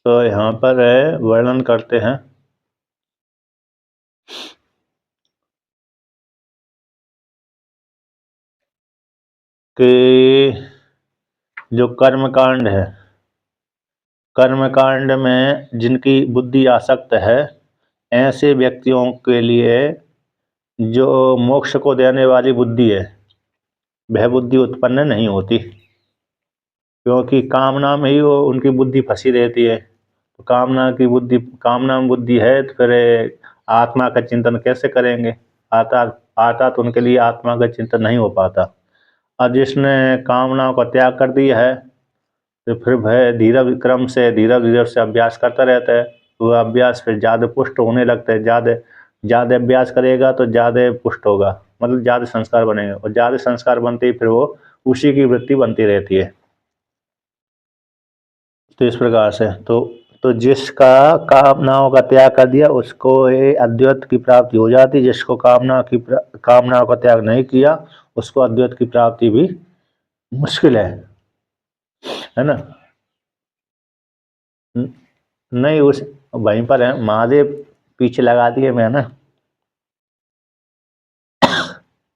तो यहाँ पर वर्णन करते हैं कि जो कर्मकांड है, कर्मकांड में जिनकी बुद्धि आसक्त है, ऐसे व्यक्तियों के लिए जो मोक्ष को देने वाली बुद्धि है, वह बुद्धि उत्पन्न नहीं होती, क्योंकि कामना में ही वो उनकी बुद्धि फंसी रहती है। तो कामना में बुद्धि है, तो फिर आत्मा का चिंतन कैसे करेंगे? आता आता तो उनके लिए आत्मा का चिंतन नहीं हो पाता। और जिसने कामनाओं का त्याग कर दिया है, तो फिर वह धीरे धीरे से अभ्यास करता रहता है। तो वह अभ्यास फिर ज़्यादा पुष्ट होने लगता है। ज़्यादा ज़्यादा अभ्यास करेगा तो ज़्यादा पुष्ट होगा, मतलब ज़्यादा संस्कार बनेंगे, और ज़्यादा संस्कार बनते ही फिर वो उसी की वृत्ति बनती रहती है। तो इस प्रकार से तो जिसका कामनाओं का त्याग कर दिया उसको ये अद्वैत की प्राप्ति हो जाती। जिसको कामनाओं का त्याग नहीं किया उसको अद्वैत की प्राप्ति भी मुश्किल है ना। नहीं, उस वहीं पर है महादेव, पीछे लगा दिए मैंने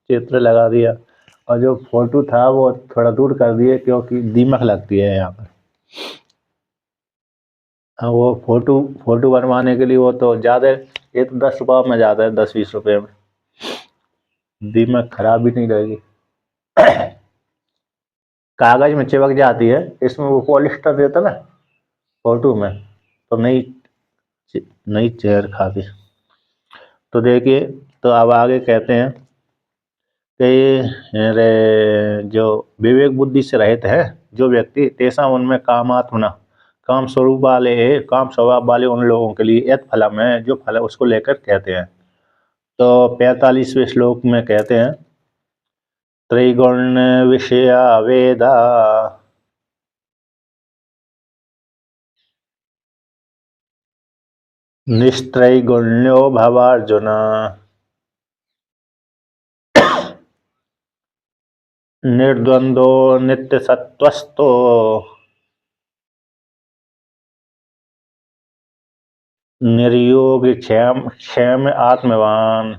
चित्र लगा दिया, और जो फोटो था वो थोड़ा दूर कर दिए क्योंकि दीमक लगती है यहाँ पर। हाँ, वो फोटो फोटो बनवाने के लिए वो तो ज़्यादा, ये तो 10 रुपये में ज़्यादा है, 10-20 रुपये में, दीमक खराब भी नहीं रहेगी। कागज में चिपक जाती है, इसमें वो पॉलिस्टर देता ना फोटो में, तो नई चेयर खाती। तो देखिए, तो अब आगे कहते हैं कि जो विवेक बुद्धि से रहित है जो व्यक्ति, तेसा उनमें कामात्मना, काम स्वभाव वाले उन लोगों के लिए यत फलम है, जो फल है उसको लेकर कहते हैं। तो 45वें श्लोक में कहते हैं त्रैगुण विषया वेदा निस्त्रैगुण्यो भवार्जुन निर्द्वंदो नित्य सत्वस्तो निर्योग क्षेम क्षेम आत्मवान।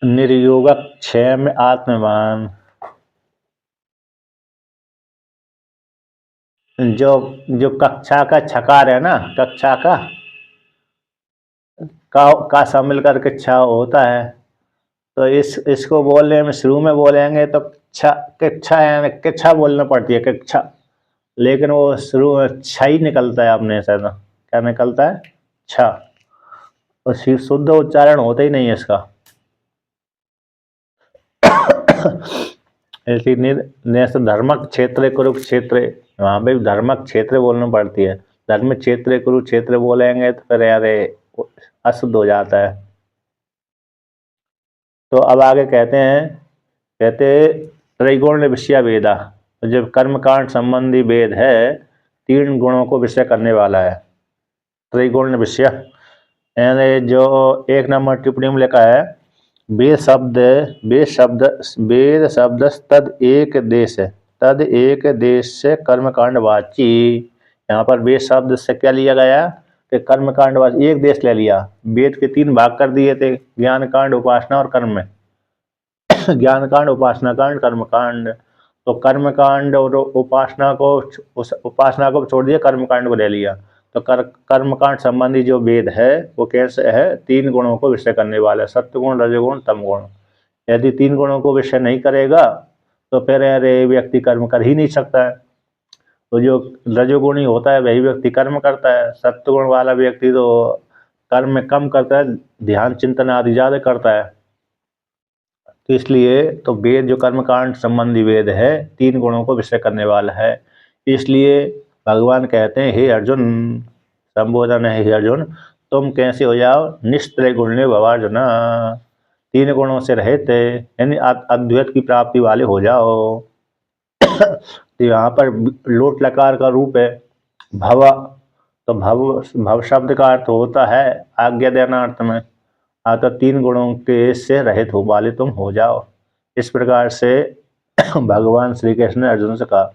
निर्योगक क्षेम आत्मवान, जो जो कक्षा का छकार है ना, कक्षा का शामिल करके छ होता है। तो इसको बोलने में शुरू में बोलेंगे तो कक्षा यानी कक्षा बोलना पड़ती है, कक्षा, लेकिन वो शुरू में छ ही निकलता है अपने से। तो क्या निकलता है? छ, और शुद्ध उच्चारण होता ही नहीं है इसका। जैसे धर्मक क्षेत्र कुरुक्षेत्र, वहाँ पे भी धर्मक क्षेत्र बोलना पड़ती है। धर्म क्षेत्र कुरुक्षेत्र बोलेंगे तो फिर यार अशुद्ध हो जाता है। तो अब आगे कहते त्रैगुण विषय वेदा, जब कर्मकांड संबंधी वेद है 3 गुणों को विषय करने वाला है। त्रैगुण विषय यानी जो 1 नंबर टिप्पणी में लिखा है, वेद शब्द तद एक देश से कर्मकांड वाची। यहाँ पर वेद शब्द से क्या लिया गया कि कर्मकांड वाची एक देश ले लिया। वेद के 3 भाग कर दिए थे, ज्ञान कांड, उपासना और कर्म में। ज्ञान कांड, उपासना कांड, कर्म कांड। तो कर्म कांड और उपासना को छोड़ दिया, कर्म कांड को ले लिया। तो कर्म कांड संबंधी जो वेद है वो कैसे है? 3 गुणों को विषय करने वाला है, सत्वगुण, रजोगुण, तमगुण। यदि 3 गुणों को विषय नहीं करेगा तो फिर अरे व्यक्ति कर्म कर ही नहीं सकता है। तो जो रजोगुणी होता है वही व्यक्ति कर्म करता है, सत्वगुण वाला व्यक्ति तो कर्म में कम करता है, ध्यान चिंतन आदि ज्यादा करता है। तो इसलिए तो वेद जो कर्मकांड संबंधी वेद है 3 गुणों को विषय करने वाला है। इसलिए भगवान कहते हैं हे अर्जुन, संबोधन है हे अर्जुन, तुम कैसे हो जाओ? निस्त्रय गुण्य भवार्जुन, 3 गुणों से रहित यानी अद्वैत की प्राप्ति वाले हो जाओ। तो यहाँ पर लोट लकार का रूप है भव। तो भव शब्द का अर्थ होता है आज्ञा देना अर्थ में। तो 3 गुणों के से रहित हो वाले तुम हो जाओ। इस प्रकार से भगवान श्री कृष्ण ने अर्जुन से कहा।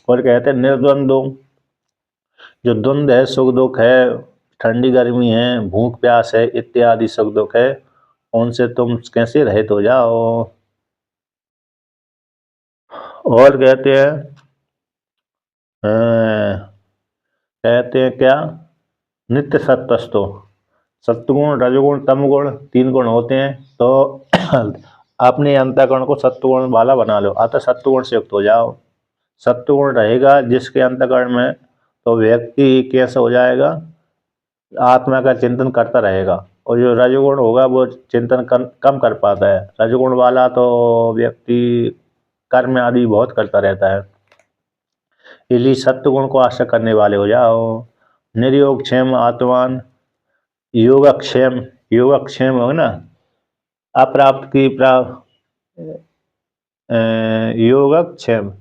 और कहते हैं निर्द्वंदो, जो द्वंद है, सुख दुख है, ठंडी गर्मी है, भूख प्यास है, इत्यादि सुख दुख है, उनसे तुम कैसे रहित हो जाओ। और कहते हैं क्या, नित्य सत्वस्तो, सत्वगुण रजगुण तमगुण तीन गुण होते हैं, तो अपने अंतःकरण को सत्वगुण वाला बना लो, अतः सत्वगुण से युक्त हो जाओ। सत्वगुण रहेगा जिसके अंतःकरण में, तो व्यक्ति कैसे हो जाएगा, आत्मा का चिंतन करता रहेगा। और जो रजोगुण होगा वो चिंतन कम कर पाता है। रजोगुण वाला तो व्यक्ति कर्म आदि बहुत करता रहता है। इसलिए सत्वगुण को आश्रय करने वाले हो जाओ। निर्योगक्षेम आत्मान, योगक्षेम, योगक्षेम हो ना, अप्राप्त की योगक्षेम,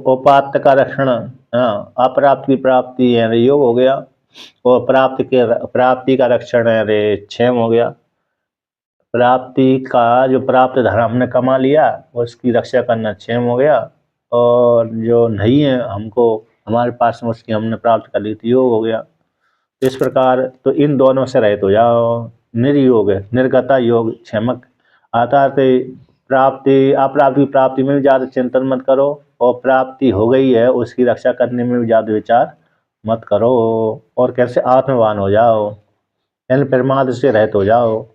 उपात्त का रक्षण, अप्राप्त की प्राप्ति है योग हो गया, और प्राप्ति का रक्षण है रे क्षेम हो गया। प्राप्ति का जो प्राप्त धर्म हमने कमा लिया उसकी रक्षा करना क्षेम हो गया, और जो नहीं है हमको हमारे पास में उसकी हमने प्राप्त कर ली थी योग हो गया। इस प्रकार तो इन दोनों से रहित हो जाओ। निर्योग है, निर्गता योग क्षेमक, अर्थात प्राप्ति अप्राप्ति प्राप्ति में भी ज़्यादा चिंतन मत करो, और प्राप्ति हो गई है उसकी रक्षा करने में भी ज़्यादा विचार मत करो, और कैसे आत्मवान हो जाओ, यानी प्रमाद से रहित हो जाओ।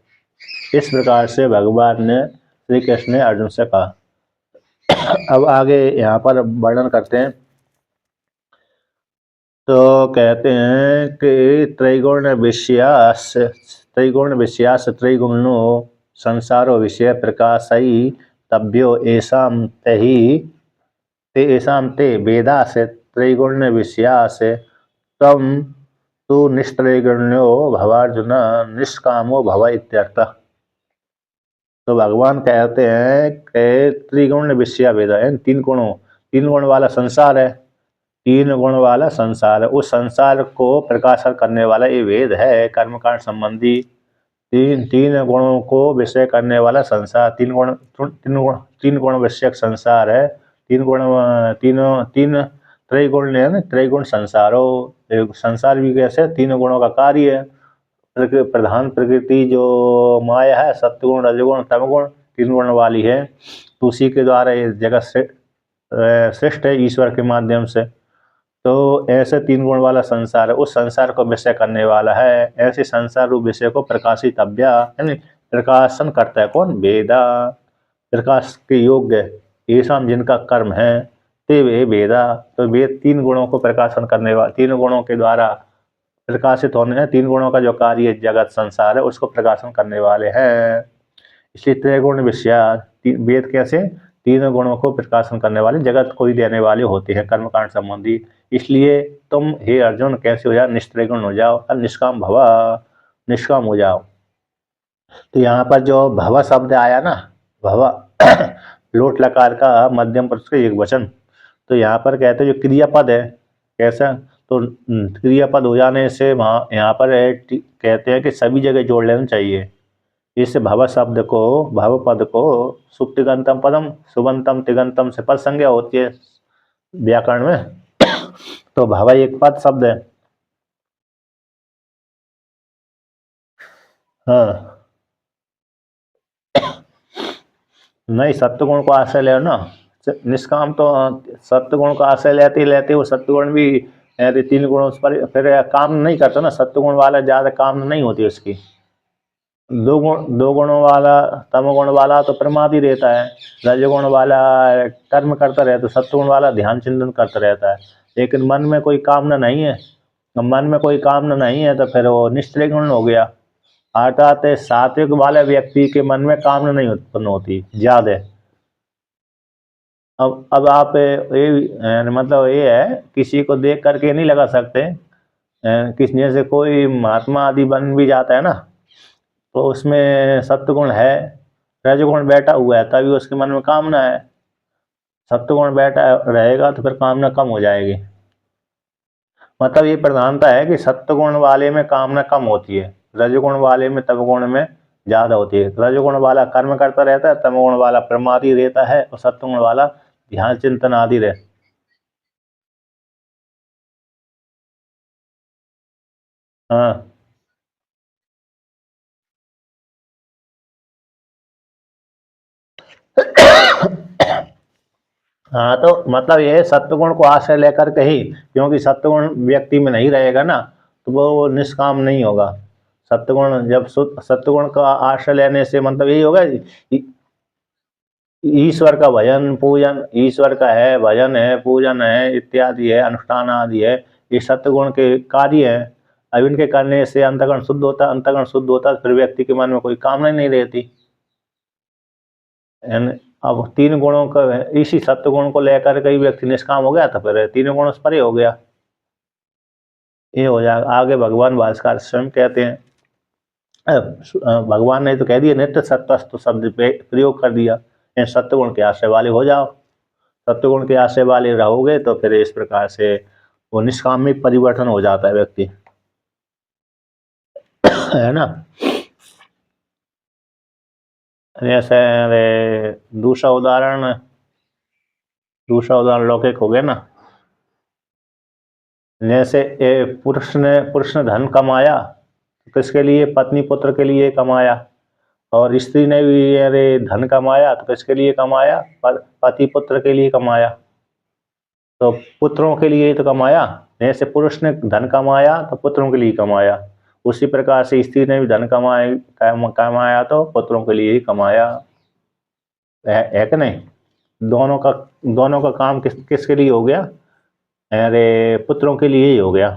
इस प्रकार से भगवान ने, श्री कृष्ण ने अर्जुन से कहा। अब आगे यहाँ पर वर्णन करते हैं, तो कहते हैं कि त्रैगुण विषयास त्रैगुणो संसारो विषय प्रकाशई तभ्यो ऐसाम ते वेदास त्रैगुण विषयास तम तु निष्त्रैगुण्यो भवार्जुन निष्कामो भव इत्यर्थ। तो भगवान कहते हैं कि त्रिगुण विषया वेद है, तीन गुण वाला संसार है, तीन गुण वाला संसार है, उस संसार को प्रकाशन करने वाला ये वेद है। कर्मकांड संबंधी तीन गुणों को विषय करने वाला संसार, तीन गुण विषयक संसार है। तीन त्रैगुण है ना, त्रैगुण संसारो, संसार भी कैसे तीन गुणों का कार्य है। प्रधान प्रकृति जो माया है, सत्वगुण रजगुण तमगुण तीन गुण वाली है, तो उसी के द्वारा ये जगत सृष्ट है ईश्वर के माध्यम से। तो ऐसे तीन गुण वाला संसार है, उस संसार को विषय करने वाला है। ऐसे संसार रूप विषय को प्रकाशितव्या, यानी प्रकाशन करता है कौन, वेदा, प्रकाश के योग्य ऐसा जिनका कर्म है, ते वे वेदा। तो वेद तीन गुणों को प्रकाशन करने वाला, तीन गुणों के द्वारा प्रकाशित होने हैं, तीन गुणों का जो कार्य जगत संसार है उसको प्रकाशन करने वाले हैं। इसलिए त्रैगुण विषया, वेद कैसे तीन गुणों को प्रकाशन करने वाले, जगत को ही देने वाले होते हैं कर्मकांड संबंधी। इसलिए तुम हे अर्जुन कैसे हो जाओ, निष्त्रैगुण हो जाओ, और निष्काम भवा, निष्काम हो जाओ। तो यहाँ पर जो भव शब्द आया ना, भव लोट लकार का मध्यम पुरुष का एक वचन, तो यहाँ पर कहते हैं जो क्रियापद है, कैसा, तो क्रियापद हो जाने से वहाँ यहाँ पर कहते हैं कि सभी जगह जोड़ लेना चाहिए। इस भव शब्द को, भव पद को सुप्तिगंतम पदम सुबंतम तिगंतम से पद संज्ञा होती है व्याकरण में। तो भव एक पद शब्द है। हाँ, नहीं सत्वगुण को आश्रय ले ना, निष्काम तो सत्वगुण को आश्रय लेते वो सत्वगुण भी तीन गुणों पर फिर काम नहीं करता ना, सत्वगुण वाला ज्यादा काम नहीं होती उसकी। दो गुणों वाला, तमगुण वाला तो प्रमादी रहता है, रजगुण वाला कर्म करता रहता है, सत्वगुण वाला ध्यान चिंतन करता रहता है। लेकिन मन में कोई कामना नहीं है, मन में कोई कामना नहीं है तो फिर वो निष्क्रिय गुण हो गया। अर्थात सात्विक वाले व्यक्ति के मन में कामना नहीं उत्पन्न होती ज्यादा। अब आप ये मतलब ये है, किसी को देख करके नहीं लगा सकते, किसी जैसे कोई महात्मा आदि बन भी जाता है ना, तो उसमें सत्वगुण है, रजगुण बैठा हुआ है तभी उसके मन में कामना है। सत्वगुण बैठा रहेगा तो फिर कामना कम हो जाएगी। मतलब ये प्रधानता है कि सत्वगुण वाले में कामना कम होती है, रजगुण वाले में तमगुण में ज़्यादा होती है। रजोगुण वाला कर्म करता रहता है, तमोगुण वाला प्रमादी रहता है और सत्वगुण वाला ध्यान चिंतन आदि रहे। हाँ हाँ, तो मतलब ये सत्वगुण को आश्रय लेकर के ही, क्योंकि सत्वगुण व्यक्ति में नहीं रहेगा ना, तो वो निष्काम नहीं होगा। सत्वगुण जब सत्वगुण का आश्रय लेने से मतलब यही होगा, ईश्वर का भजन पूजन, ईश्वर का है भजन है पूजन है इत्यादि है अनुष्ठान आदि है, ये सत्वगुण के कार्य हैं। अब इनके करने से अंतःकरण शुद्ध होता, अंतःकरण शुद्ध होता फिर व्यक्ति के मन में कोई कामना नहीं रहती। अब तीन गुणों का, इसी सत्व गुण को लेकर कई व्यक्ति निष्काम हो गया तो फिर तीनों गुणों से परे हो गया। ये हो जाएगा। आगे भगवान भास्कर स्वयं कहते हैं, भगवान ने तो कह दिया नित्य सत्वस्तु शब्द पे प्रयोग कर दिया, इन सत्वगुण के आश्रय वाले हो जाओ। सत्वगुण के आश्रय वाले रहोगे तो फिर इस प्रकार से वो निष्काम में परिवर्तन हो जाता है व्यक्ति, है ना। जैसे दूसरा उदाहरण लौकिक हो गया ना। जैसे पुरुष ने धन कमाया, किसके लिए? पत्नी पुत्र के लिए कमाया। और स्त्री ने भी अरे धन कमाया तो किसके लिए कमाया? पति पुत्र के लिए कमाया। तो पुत्रों के लिए तो कमाया। जैसे पुरुष ने धन कमाया तो पुत्रों के लिए कमाया, उसी प्रकार से स्त्री ने भी धन कमाया तो पुत्रों के लिए ही कमाया। है कि नहीं? दोनों का काम किसके लिए हो गया? अरे पुत्रों के लिए ही हो गया।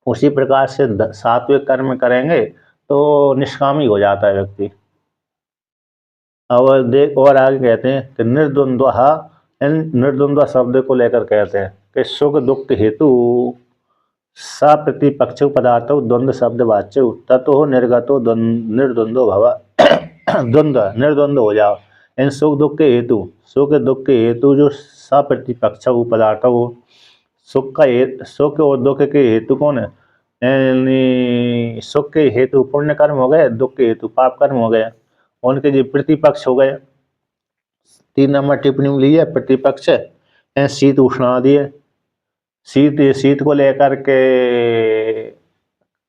उसी प्रकार से सात्विक कर्म करेंगे तो निष्कामी हो जाता है व्यक्ति। और देख और आगे कहते हैं कि निर्द्वंद्व, इन निर्द्वंद्व शब्द को लेकर कहते हैं कि सुख दुख हेतु सा प्रतिपक्ष पदार्थ द्वंद्व शब्द वाच्य ततो निर्गतो निर्द्वंद्व भव। द्वंद्व निर्द्वंद्व हो जाओ। इन सुख दुख के हेतु जो सा प्रतिपक्ष पदार्थ हो, सुख और दुख के हेतु कौन है? यानी सुख के हेतु पुण्य कर्म हो गए, दुख के हेतु पाप कर्म हो गए, उनके जो प्रतिपक्ष हो गए। 3 नंबर टिप्पणी में ली है प्रतिपक्ष शीत उष्ण आदि है। शीत को लेकर के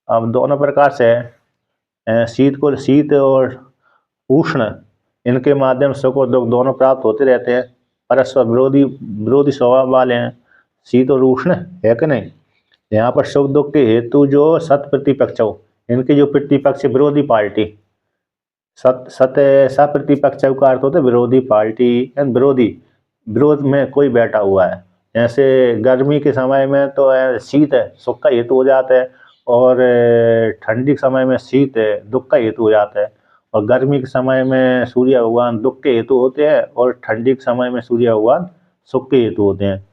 अब दोनों प्रकार से है। शीत और उष्ण, इनके माध्यम से सुख और दुख दोनों प्राप्त होते रहते हैं, परस्पर विरोधी विरोधी स्वभाव वाले हैं शीत और उष्ण, है कि नहीं। यहाँ पर सुख दुख के हेतु जो सत प्रतिपक्ष हो, इनके जो प्रतिपक्ष विरोधी पार्टी, सप्रतिपक्ष का अर्थ होता है विरोधी पार्टी, विरोधी, विरोध में कोई बैठा हुआ है। जैसे गर्मी के समय में तो शीत है, सुख का हेतु हो जाता है, और ठंडी के समय में शीत है, दुख का हेतु हो जाता है। और गर्मी के समय में सूर्य भगवान दुख के हेतु होते हैं और ठंडी के समय में सूर्य भगवान सुख के हेतु होते हैं।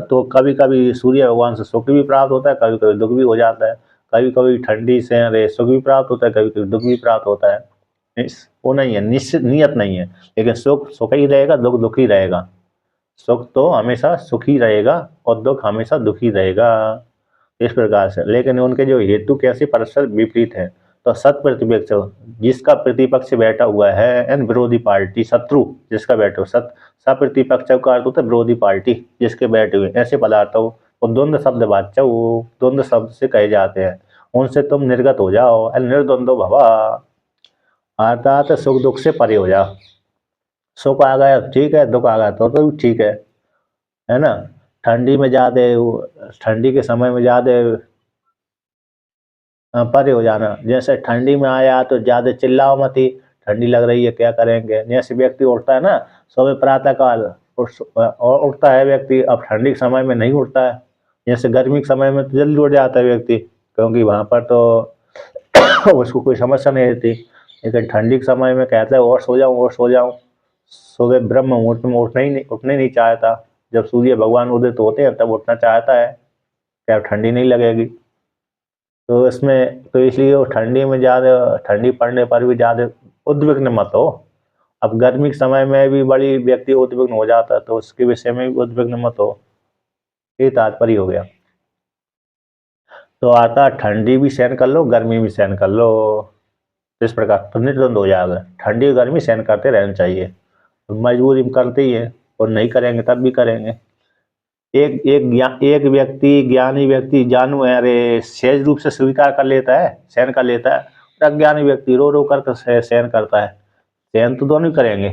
तो कभी कभी सूर्य भगवान से सुख भी प्राप्त होता है, कभी कभी दुख भी हो जाता है। कभी कभी ठंडी से अरे सुख भी प्राप्त होता है, कभी कभी दुख भी प्राप्त होता है। वो नहीं है, निश्चित नियत नहीं है। लेकिन सुख सुख ही रहेगा, दुख दुख ही रहेगा। सुख तो हमेशा सुखी रहेगा और दुख हमेशा दुखी रहेगा, इस प्रकार से। लेकिन उनके जो हेतु कैसे परस्पर विपरीत है। तो सत प्रतिपक्ष, जिसका प्रतिपक्ष बैठा हुआ है, एन विरोधी पार्टी, शत्रु जिसका बैठे हो, सप्रतिपक्ष का अर्थ होता है विरोधी पार्टी जिसके बैठे हुए, ऐसे पदार्थ हो और द्वंद्व शब्द वाच्य हो, द्वंद्व शब्द से कहे जाते हैं, उनसे तुम निर्गत हो जाओ। निर्द्वंद्व भवा, अर्थात सुख दुख से परे हो जाओ। सुख आ गया ठीक है, दुख आ गया तो ठीक है ना। ठंडी में ज़्यादा, ठंडी के समय में ज़्यादा परे हो जाना। जैसे ठंडी में आया तो ज़्यादा चिल्लाओ मत ही, ठंडी लग रही है क्या करेंगे। जैसे व्यक्ति उठता है ना सुबह प्रातः काल, और उठता है व्यक्ति, अब ठंडी के समय में नहीं उठता है। जैसे गर्मी के समय में तो जल्दी उठ जाता है व्यक्ति, क्योंकि वहाँ पर तो उसको कोई समस्या नहीं रहती। लेकिन ठंडी के समय में कहता है और सो जाऊँ और सो जाऊँ। सुबह ब्रह्म मुहूर्त में उठने नहीं चाहता। जब सूर्य भगवान उदित होते हैं तब उठना चाहता है, क्या ठंडी नहीं लगेगी। तो इसमें तो इसलिए वो ठंडी में ज़्यादा, ठंडी पड़ने पर भी ज़्यादा उद्विग्न मत हो। अब गर्मी के समय में भी बड़ी व्यक्ति उद्विग्न हो जाता है, तो उसके विषय में भी उद्विग्न मत हो, ये तात्पर्य हो गया। तो आता ठंडी भी सहन कर लो, गर्मी भी सहन कर लो। इस प्रकार तो निर्द्वंद हो जाएगा। ठंडी गर्मी सहन करते रहना चाहिए, मजबूरी में करते ही है, और नहीं करेंगे तब भी करेंगे। एक व्यक्ति, ज्ञानी व्यक्ति जानू है, अरे सहज रूप से स्वीकार कर लेता है, सहन कर लेता है, और अज्ञानी व्यक्ति रो रो कर सहन करता है। सहन तो दोनों ही करेंगे,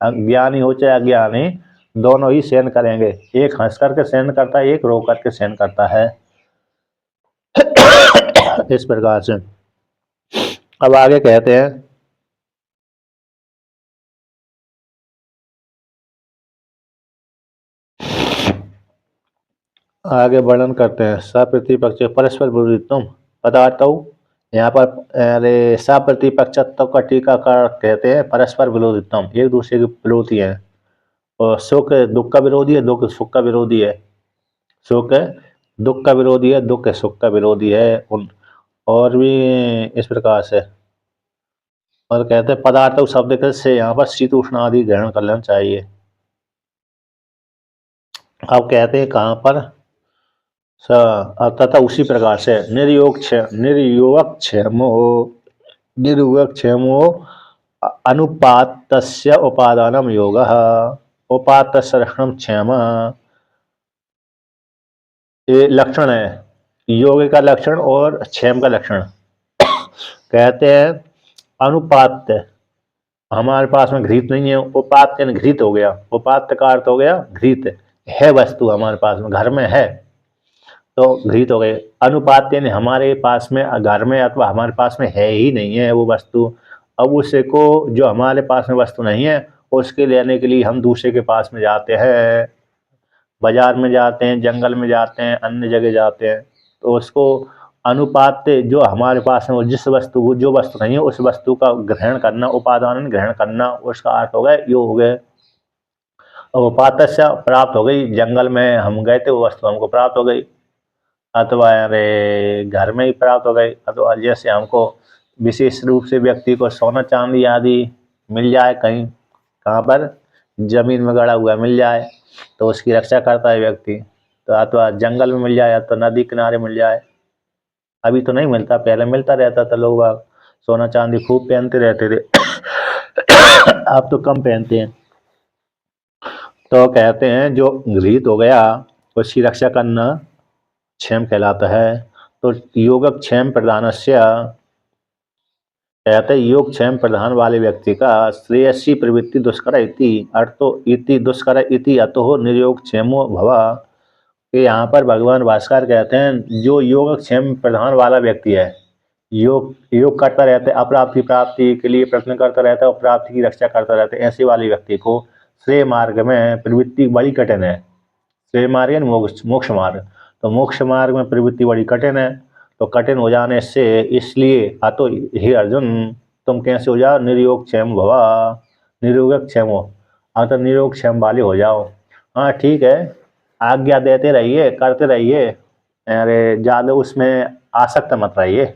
ज्ञानी हो चाहे अज्ञानी, दोनों ही सहन करेंगे। एक हंस करके सहन करता है, एक रो करके सहन करता है। इस प्रकार से अब आगे कहते हैं, आगे वर्णन करते हैं। सप्रतिपक्ष परस्पर विरोधित्वम पदार्थौ, यहाँ पर अरे सप्रतिपक्षत्व का टीकाकार कहते हैं परस्पर विरोधित्वम, एक दूसरे के विरोधी है। और सुख दुख का विरोधी है, दुख सुख का विरोधी है। सुख दुख का विरोधी है, दुख सुख का विरोधी है। और भी इस प्रकार से, और कहते हैं पदार्थ शब्द से यहाँ पर शीत उष्ण आदि ग्रहण कर लेना चाहिए। अब कहते हैं कहाँ पर, तथा उसी प्रकार से निर्योगक्षेमो अनुपातस्य उपादानम योगः, उपात्तस्य लक्षणम क्षेम, ये लक्षण है योग का लक्षण और क्षेम का लक्षण। कहते हैं अनुपात, हमारे पास में घृत नहीं है, उपात्य घृत हो गया, उपात्य का अर्थ हो गया घृत, है वस्तु हमारे पास में, घर में है तो घृत हो गए। अनुपात्य ने हमारे पास में घर में अथवा हमारे पास में है ही नहीं है वो वस्तु। अब उसे को जो हमारे पास में वस्तु नहीं है उसके लेने के लिए हम दूसरे के पास में जाते हैं, बाजार में जाते हैं, जंगल में जाते हैं, अन्य जगह जाते हैं, तो उसको अनुपात्य जो हमारे पास में जिस वस्तु जो वस्तु नहीं है उस वस्तु का ग्रहण करना, उपादान ग्रहण करना, उसका अर्थ हो गया योग हो गए। और उपात्त से प्राप्त हो गई, जंगल में हम गए थे वो वस्तु हमको प्राप्त हो गई, अथवा अरे घर में ही प्राप्त हो गई, अथवा जैसे हमको विशेष रूप से व्यक्ति को सोना चांदी आदि मिल जाए कहीं, कहाँ पर जमीन में गड़ा हुआ मिल जाए तो उसकी रक्षा करता है व्यक्ति, तो अथवा जंगल में मिल जाए या तो नदी किनारे मिल जाए। अभी तो नहीं मिलता, पहले मिलता रहता था, लोग सोना चांदी खूब पहनते रहते थे। अब तो कम पहनते हैं। तो कहते हैं जो घृत हो गया उसकी रक्षा करना क्षेम कहलाता है। तो योगक्षेम प्रधानस्य, कहते योग क्षेम प्रधान वाले व्यक्ति का श्रेयसी प्रवृत्ति दुष्कर इति अर्थो इति दुष्कर इति अतो निर्योग क्षेमो भवा। यहाँ पर भगवान भास्कर कहते हैं जो योग क्षेम प्रधान वाला व्यक्ति है, योग योग करता रहता है, अप्राप्ति प्राप्ति के लिए प्रयत्न करता रहता है और प्राप्ति की रक्षा करता रहता है, ऐसे वाले व्यक्ति को श्रेय मार्ग में प्रवृत्ति बड़ी कठिन है। श्रेय मार्ग मोक्ष मार्ग, तो मोक्ष मार्ग में प्रवृत्ति बड़ी कठिन है। तो कठिन हो जाने से इसलिए तो हे अर्जुन तुम कैसे हो जाओ, निर्योग क्षेम भवा, निर्योग क्षेम हो, तो निर्योग क्षेम वाले हो जाओ। हाँ ठीक है, आज्ञा देते रहिए, करते रहिए, अरे ज़्यादा उसमें आसक्त मत रहिए।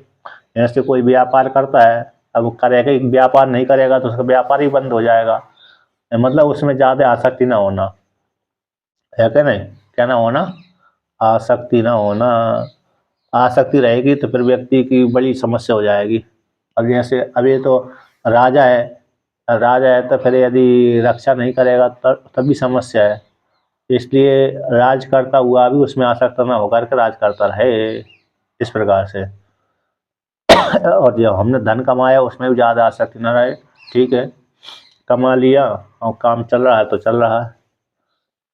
ऐसे कोई व्यापार करता है, अब करेगा, व्यापार नहीं करेगा तो उसका व्यापार ही बंद हो जाएगा, मतलब उसमें ज़्यादा आसक्ति ना होना है, क्या नहीं, क्या ना होना, आसक्ति ना होना। आसक्ति रहेगी तो फिर व्यक्ति की बड़ी समस्या हो जाएगी। अब जैसे अभी तो राजा है, राजा है तो फिर यदि रक्षा नहीं करेगा तभी समस्या है। इसलिए राज करता हुआ भी उसमें आसक्त ना होकर के राज करता रहे, इस प्रकार से। और जो हमने धन कमाया उसमें भी ज़्यादा आसक्ति न रहे, ठीक है, कमा लिया और काम चल रहा है तो चल रहा है,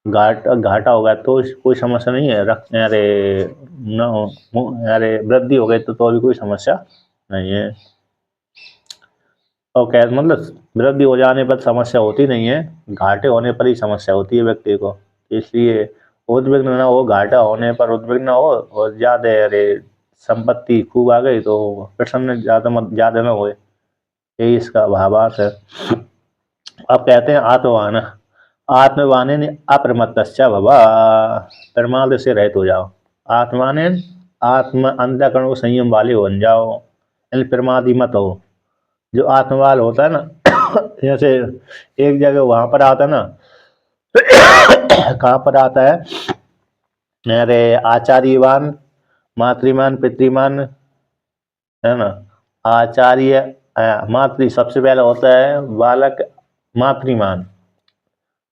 घाटा हो गया तो कोई समस्या नहीं है, अरे न, अरे वृद्धि हो गई तो भी कोई समस्या नहीं है। और क्या मतलब वृद्धि हो जाने पर समस्या होती नहीं है, घाटे होने पर ही समस्या होती है व्यक्ति को। इसलिए उद्विग्न ना हो, घाटा होने पर उद्विग्न ना हो, और ज़्यादा अरे संपत्ति खूब आ गई तो प्रसन्न ज़्यादा ना हो, यही इसका भावार्थ है। अब कहते हैं आत्मवान, आत्मवान अप्रमत्तश्च भवा, प्रमाद से रहित हो जाओ। आत्मान आत्म अंतःकरण को संयम वाले बन जाओ, यानी प्रमादी मत हो। जो आत्मवाल होता है ना, जैसे एक जगह वहाँ पर आता है ना, कहाँ पर आता है, अरे आचार्यवान मातृमान पितृमान, है ना, आचार्य मातृ सबसे पहला होता है बालक मातृमान।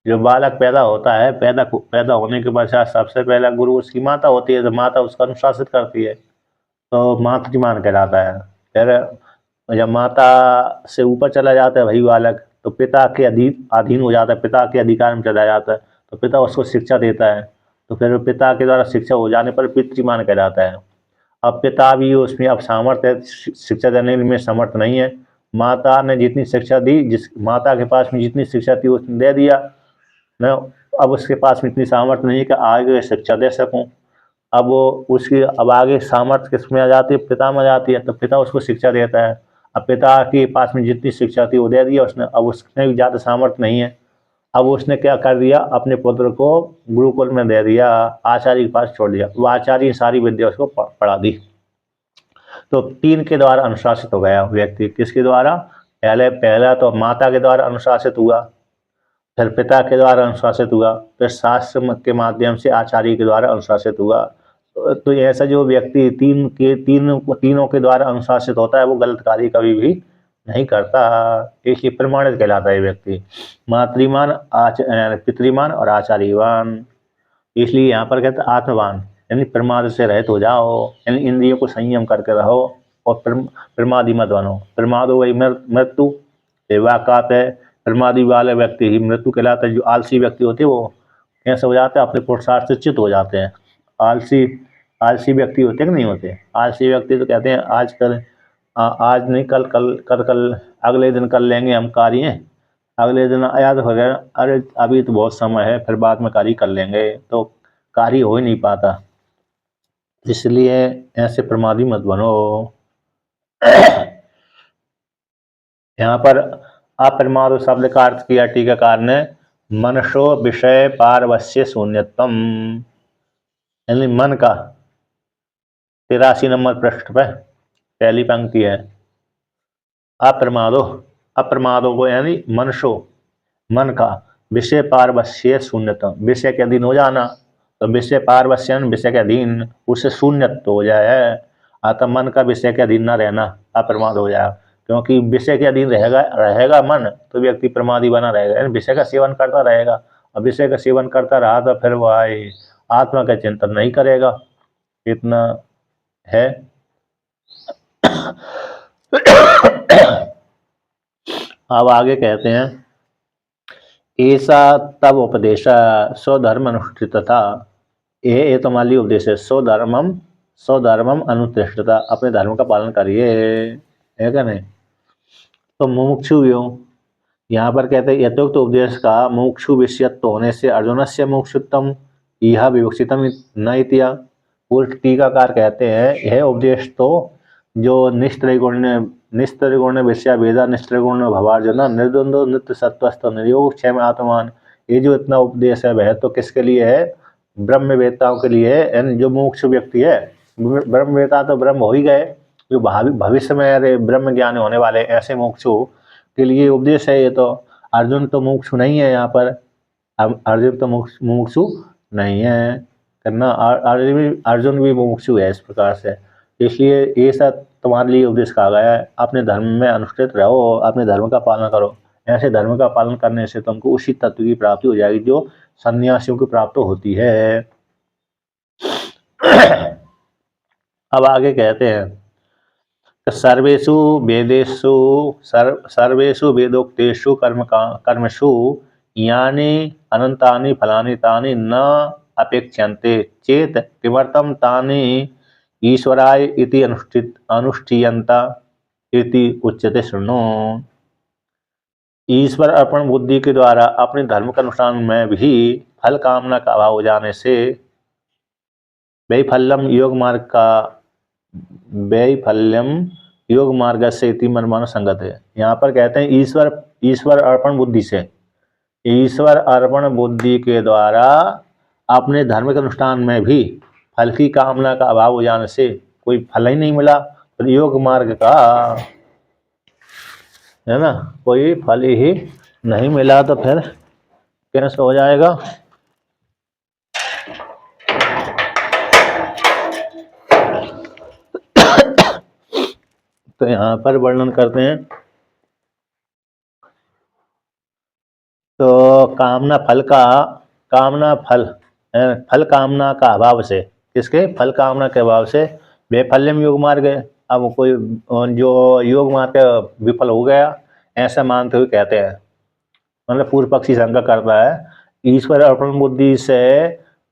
जो बालक पैदा होता है, पैदा होने के पश्चात सबसे पहला गुरु उसकी माता होती है, तो माता उसको अनुशासित करती है, तो मातृमान कहलाता है। फिर जब माता से ऊपर चला जाता है वही बालक, तो पिता के अधीन हो जाता है, पिता के अधिकार में चला जाता है, तो पिता उसको शिक्षा देता है, तो फिर पिता के द्वारा शिक्षा हो जाने पर पितृमान कहलाता है। अब पिता भी उसमें अब सामर्थ्य है, शिक्षा देने में समर्थ नहीं है, माता ने जितनी शिक्षा दी, जिस माता के पास में जितनी शिक्षा थी उसने दे दिया, मैं अब उसके पास में इतनी सामर्थ्य नहीं है कि आगे शिक्षा दे सकूं। अब वो उसकी अब आगे सामर्थ्य किसमें आ जाती है, पिता में आ जाती है, तो पिता उसको शिक्षा देता है। अब पिता के पास में जितनी शिक्षा थी वो दे दिया उसने, अब उसने भी ज़्यादा सामर्थ्य नहीं है, अब उसने क्या कर दिया, अपने पुत्र को गुरुकुल में दे दिया, आचार्य के पास छोड़ दिया, वो आचार्य सारी विद्या उसको पढ़ा दी। तो 3 के द्वारा अनुशासित हो गया व्यक्ति। किसके द्वारा? पहला तो माता के द्वारा अनुशासित हुआ, फिर पिता के द्वारा अनुशासित हुआ, फिर शास्त्र के माध्यम से आचार्य के द्वारा अनुशासित हुआ। तो ऐसा जो व्यक्ति तीनों के द्वारा अनुशासित होता है वो गलत कार्य कभी भी नहीं करता, इसलिए प्रमाणित कहलाता है व्यक्ति। मातृमान, पितृमान और आचार्यवान। इसलिए यहाँ पर कहते हैं आत्मवान, यानी प्रमाद से रहित हो जाओ, यानी इंद्रियों को संयम करके रहो और प्रमादी मत बनो। प्रमाद हो गई मृत्यु, वाकात है, प्रमादी वाले व्यक्ति ही मृत्यु कहलाता है। जो आलसी व्यक्ति होते हैं वो कैसे हो जाते हैं, अपने पुरुषार्थ से च्युत हो जाते हैं। आलसी आलसी व्यक्ति होते कि नहीं होते? आलसी व्यक्ति तो कहते हैं आज नहीं कल अगले दिन कर लेंगे हम कार्य, अगले दिन याद हो गया, अरे अभी तो बहुत समय है, फिर बाद में कार्य कर लेंगे, तो कार्य हो ही नहीं पाता। इसलिए ऐसे प्रमादी मत बनो। यहाँ पर अप्रमाद शब्द का अर्थ किया टीकाकार ने मनसो विषय पारवश्य शून्यतम, यानी मन का 83 नंबर पृष्ठ पर पहली पंक्ति है। अप्रमादो को यानी मनसो, मन का, विषय पारवश्य शून्यतम, विषय के अधीन हो जाना, तो विषय पारवश्यन विषय के अधीन, उससे शून्यत्व हो जाए। अतः मन का विषय के अधीन न रहना अप्रमाद हो जाए, क्योंकि विषय के अधीन रहेगा मन तो व्यक्ति प्रमादी बना रहेगा, यानी विषय का सेवन करता रहेगा। अब विषय का सेवन करता रहा तो फिर वह आत्मा का चिंतन नहीं करेगा। इतना है। अब आगे कहते हैं ऐसा तब उपदेश स्वधर्म अनुष्ठितता, ये तो मान ली उपदेश है, स्वधर्मम अनुतिष्ठता, अपने धर्म का पालन करिए, है क्या नहीं? तो मुमुक्षु यहाँ पर कहते हैं यथोक्त उपदेश का मुमुक्षु विषयत्व होने से अर्जुन से मुमुक्षुत्तम यह विवक्षितम न इत्या। पूर्व टीकाकार कहते हैं यह उपदेश तो जो निस्त्रिगुण विषय वेदा निस्त्रिगुण भवार्जुन निर्द्वंद्व नित्य सत्वस्थ निर्योग क्षम आत्मान, ये जो इतना उपदेश है वह तो किसके लिए है? ब्रह्मवेत्ताओं के लिए है, यानी जो मुमुक्षु व्यक्ति है। ब्रह्मवेत्ता तो ब्रह्म हो ही गए, जो भविष्य में ब्रह्म ज्ञान होने वाले ऐसे मुमुक्षु के लिए उपदेश है ये तो। अर्जुन तो मुमुक्षु नहीं है यहाँ पर, अर्जुन तो मुमुक्षु नहीं है, करना अर्जुन भी मुमुक्षु है इस प्रकार से। इसलिए ये सब तुम्हारे लिए उपदेश कहा गया है, अपने धर्म में अनुष्ठित रहो, अपने धर्म का पालन करो। ऐसे धर्म का पालन करने से तुमको उसी तत्व की प्राप्ति हो जाएगी जो सन्यासियों की प्राप्त होती है। अब आगे कहते हैं सर्वेषु वेदोक्तेषु कर्मसु यानि अनंतानि फलानि तानि न अपेक्ष्यन्ते चेत किमर्थं तानि ईश्वराय इति अनुष्ठीयन्ता इति उच्यते शृणु। ईश्वर अर्पण बुद्धि के द्वारा अपने धर्म के अनुष्ठान में भी फल कामना का अभाव हो जाने से वैफल्यम योग मार्ग से इति मनमाना संगत है। यहाँ पर कहते हैं ईश्वर अर्पण बुद्धि से, ईश्वर अर्पण बुद्धि के द्वारा अपने धर्म के अनुष्ठान में भी फल की कामना का अभाव हो जाने से कोई फल ही नहीं मिला, तो योग मार्ग का है ना, कोई फल ही नहीं मिला, तो फिर कैसे हो जाएगा? तो यहाँ पर वर्णन करते हैं, तो कामना फल का, कामना फल फल कामना का अभाव से, किसके फल कामना के अभाव से बेफल्यम योग मार्ग है। अब कोई जो योग मार्ग विफल हो गया ऐसा मानते हुए कहते हैं, मतलब पूर्व पक्षी शंका करता है ईश्वर अर्पण बुद्धि से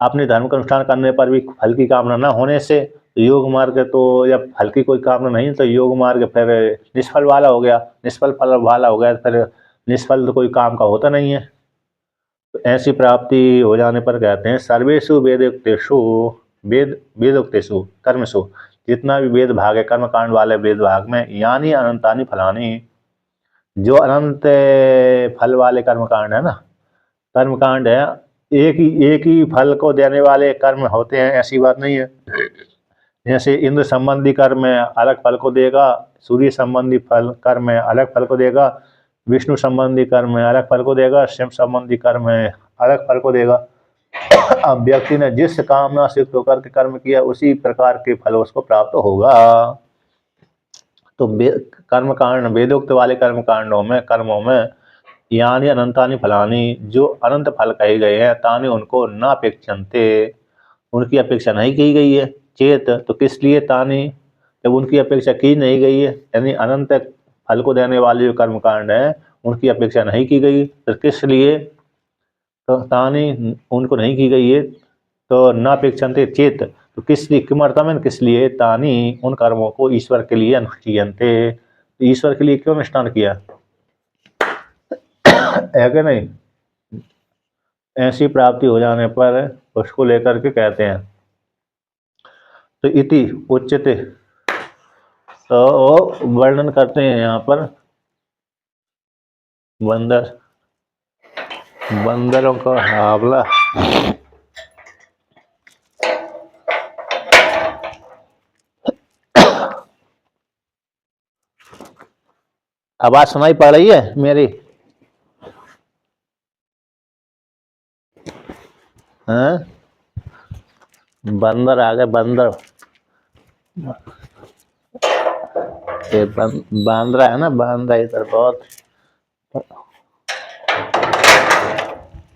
अपने धर्म का अनुष्ठान करने पर भी फल की कामना न होने से योग मार्ग तो जब फल की कोई कामना नहीं तो योग मार्ग फिर निष्फल वाला हो गया, निष्फल फल वाला हो गया, फिर निष्फल तो कोई काम का होता नहीं है। तो ऐसी प्राप्ति हो जाने पर कहते हैं सर्वेषु वेदोक्तेषु, वेदोक्तेषु कर्मसु, जितना भी वेद भाग है कर्म कांड वाले वेद भाग में, यानी अनंतानी फलानी, जो अनंत फल वाले कर्म कांड है ना, कर्म कांड है, एक ही फल को देने वाले कर्म होते हैं ऐसी बात नहीं है। जैसे इंद्र संबंधी कर्म में अलग फल को देगा, सूर्य संबंधी फल कर्म में अलग फल को देगा, विष्णु संबंधी कर्म में अलग फल को देगा, शिव संबंधी कर्म में अलग फल को देगा। अब व्यक्ति ने जिस कामना से युक्त होकर के कर्म किया उसी प्रकार के फल उसको प्राप्त होगा। तो कर्म कांड, वेदोक्त वाले कर्म कांडों में, कर्मों में यानी अनंतानि फलानी, जो अनंत फल कहे गए हैं, तानि उनको न अपेक्षन्ते, उनकी अपेक्षा नहीं की गई है। चेत तो किस लिए तानि, जब उनकी अपेक्षा की नहीं गई है, यानी अनंत फल को देने वाले जो कर्मकांड है उनकी अपेक्षा नहीं की गई, तो किस लिए, तो तानि उनको नहीं की गई है, तो न अपेक्षन्ते चेत तो किस लिए, किमर्थम किस लिए, तानि उन कर्मों को ईश्वर के लिए अनुष्ठीयन्ते, ईश्वर के लिए क्यों अनुष्ठान किया है कि नहीं। ऐसी प्राप्ति हो जाने पर उसको लेकर के कहते हैं, तो इति उच्यते, तो वर्णन करते हैं यहाँ पर बंदर, बंदरों का हावला। आवाज सुनाई पड़ रही है मेरी? हैं? बंदर आ गए, बंदर, ये बांद्रा है ना, बांद्रा इधर बहुत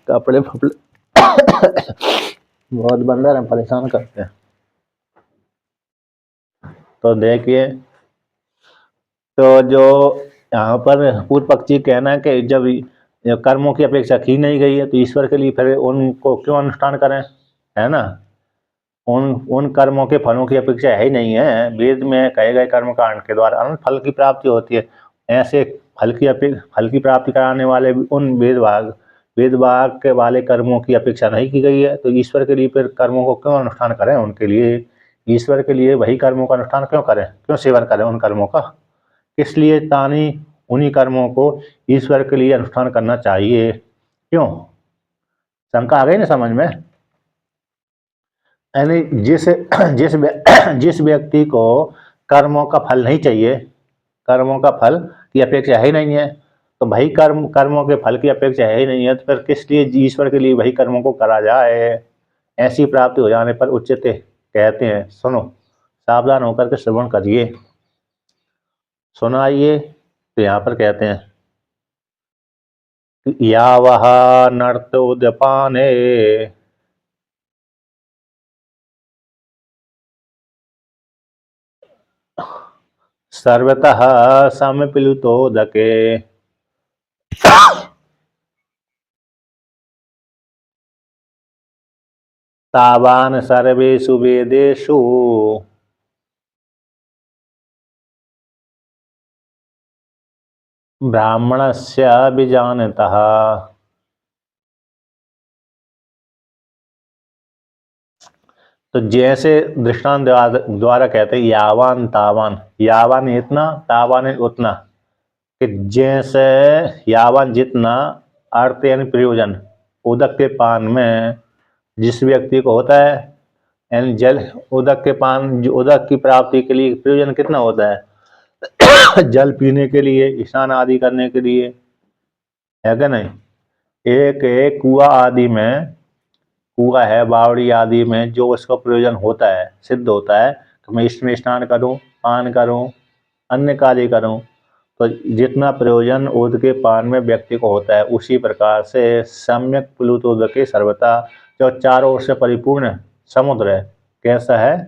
कपड़े फपड़े बहुत बंदर हैं, परेशान करते हैं। तो देखिए, तो जो यहाँ पर पूर्व पक्षी कहना है कि जब कर्मों की अपेक्षा की नहीं गई है तो ईश्वर के लिए फिर उनको क्यों अनुष्ठान करें, है ना। उन कर्मों के फलों की अपेक्षा है ही नहीं है। वेद में कहे गए कर्म कांड के द्वारा अनंत फल की प्राप्ति होती है। ऐसे फल की प्राप्ति कराने वाले उन वेद भाग के वाले कर्मों की अपेक्षा नहीं की गई है, तो ईश्वर के लिए फिर कर्मों को क्यों अनुष्ठान करें, उनके लिए ईश्वर के लिए वही कर्मों का अनुष्ठान क्यों करें, क्यों सेवन करें उन कर्मों का, किस लिए तानी उन्हीं कर्मों को ईश्वर के लिए अनुष्ठान करना चाहिए, क्यों। शंका आ गई ना समझ में। यानी जिस व्यक्ति को कर्मों का फल नहीं चाहिए, कर्मों का फल की अपेक्षा है ही नहीं है, तो भाई कर्मों के फल की अपेक्षा है ही नहीं है, तो फिर किस लिए ईश्वर के लिए वही कर्मों को करा जाए। ऐसी प्राप्ति हो जाने पर उच्चते कहते हैं, सुनो सावधान होकर के श्रवण करिए, सुनाइए। तो यहाँ पर कहते हैं या वह नर्त उद्यपाने, सर्वतः समपिलुतोदके, तावान सर्वेषु वेदेषु, ब्राह्मणस्य विजानतः। तो जैसे दृष्टांत द्वारा कहते हैं यावान तावान, यावान इतना, तावान उतना, कि जैसे यावान जितना, अर्थ यानी प्रयोजन, उदक के पान में जिस व्यक्ति को होता है, यानी जल, उदक के पान, उदक की प्राप्ति के लिए प्रयोजन कितना होता है जल पीने के लिए, स्नान आदि करने के लिए, है क्या नहीं। एक एक कुआ आदि में, कुआ है बावड़ी आदि में जो उसका प्रयोजन होता है, सिद्ध होता है, तो मैं इसमें स्नान करूं, पान करूं, अन्य कार्य करूं। तो जितना प्रयोजन उद के पान में व्यक्ति को होता है, उसी प्रकार से सम्यक प्लुतोदके सर्वथा, जो चारों ओर से परिपूर्ण समुद्र है, कैसा है,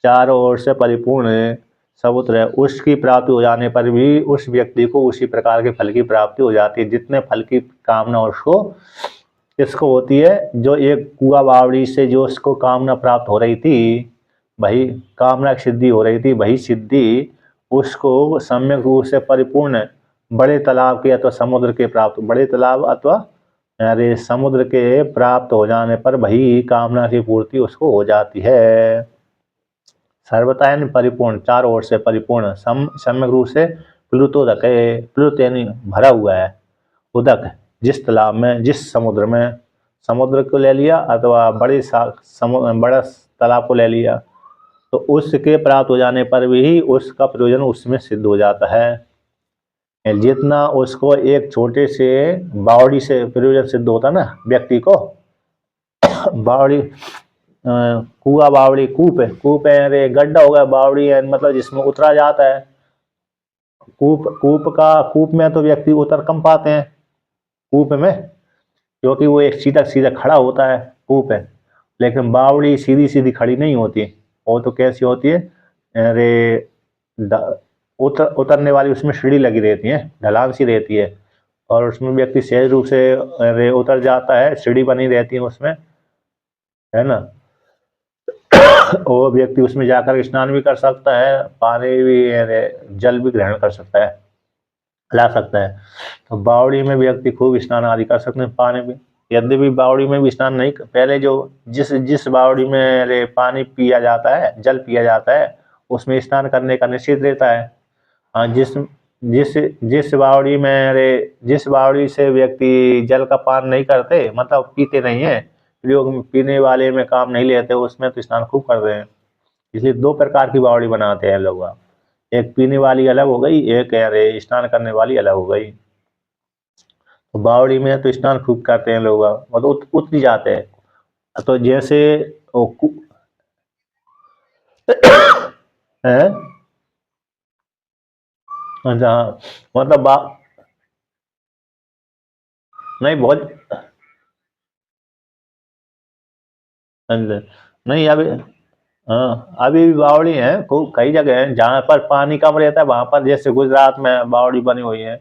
चारों ओर से परिपूर्ण समुद्र है, उसकी प्राप्ति हो जाने पर भी उस व्यक्ति को उसी प्रकार के फल की प्राप्ति हो जाती है, जितने फल की कामना उसको किसको होती है। जो एक कुआ बावड़ी से जो उसको कामना प्राप्त हो रही थी, वही कामना की सिद्धि हो रही थी, वही सिद्धि उसको सम्यक रूप से परिपूर्ण बड़े तालाब के अथवा समुद्र के प्राप्त, बड़े तालाब अथवा अरे समुद्र के प्राप्त हो जाने पर वही कामना की पूर्ति उसको हो जाती है। सर्वथा यानी परिपूर्ण, चारों ओर से परिपूर्ण, सम्यक रूप से प्लुतोदक है, प्लुत यानी भरा हुआ है, उदक जिस तालाब में, जिस समुद्र में, समुद्र को ले लिया अथवा बड़ा तालाब को ले लिया, तो उसके प्राप्त हो जाने पर भी उसका प्रयोजन उसमें सिद्ध हो जाता है। जितना उसको एक छोटे से बावड़ी से प्रयोजन सिद्ध होता ना व्यक्ति को, बावड़ी कुआ बावड़ी, कूप है, अरे गड्ढा हो गया, बावड़ी है मतलब जिसमें उतरा जाता है। कूप में तो व्यक्ति उतर कम पाते हैं कूप में, क्योंकि वो एक सीधा सीधा खड़ा होता है कूप है, लेकिन बावड़ी सीधी सीधी खड़ी नहीं होती, वो तो कैसी होती है, अरे उतरने वाली उसमें सीढ़ी लगी रहती है, ढलान सी रहती है, और उसमें व्यक्ति सहज रूप से अरे उतर जाता है, सीढ़ी बनी रहती है उसमें, है ना। वो व्यक्ति उसमें जाकर स्नान भी कर सकता है, पानी भी अरे जल भी ग्रहण कर सकता है, ला सकता है। तो बावड़ी में व्यक्ति खूब स्नान आदि कर सकते हैं, पानी में। यद्यपि बावड़ी में भी स्नान नहीं, पहले जो जिस बावड़ी में अरे पानी पिया जाता है, जल पिया जाता है, उसमें स्नान करने का निषेध रहता है। हाँ, जिस जिस जिस बावड़ी में अरे जिस बावड़ी से व्यक्ति जल का पान नहीं करते, मतलब पीते नहीं है, प्रयोग पीने वाले में काम नहीं लेते, उसमें तो स्नान खूब करते हैं। इसलिए दो प्रकार की बावड़ी बनाते हैं लोग, एक पीने वाली अलग हो गई, एक अरे स्नान करने वाली अलग हो गई। तो बावड़ी में तो स्नान खूब करते हैं लोग, मतलब उतर जाते हैं। तो जैसे वो है, अच्छा हाँ, मतलब नहीं बहुत अंदर नहीं अभी, हाँ अभी भी बावड़ी है खूब, कई जगह है जहाँ पर पानी कम रहता है, वहाँ पर जैसे गुजरात में बावड़ी बनी हुई है,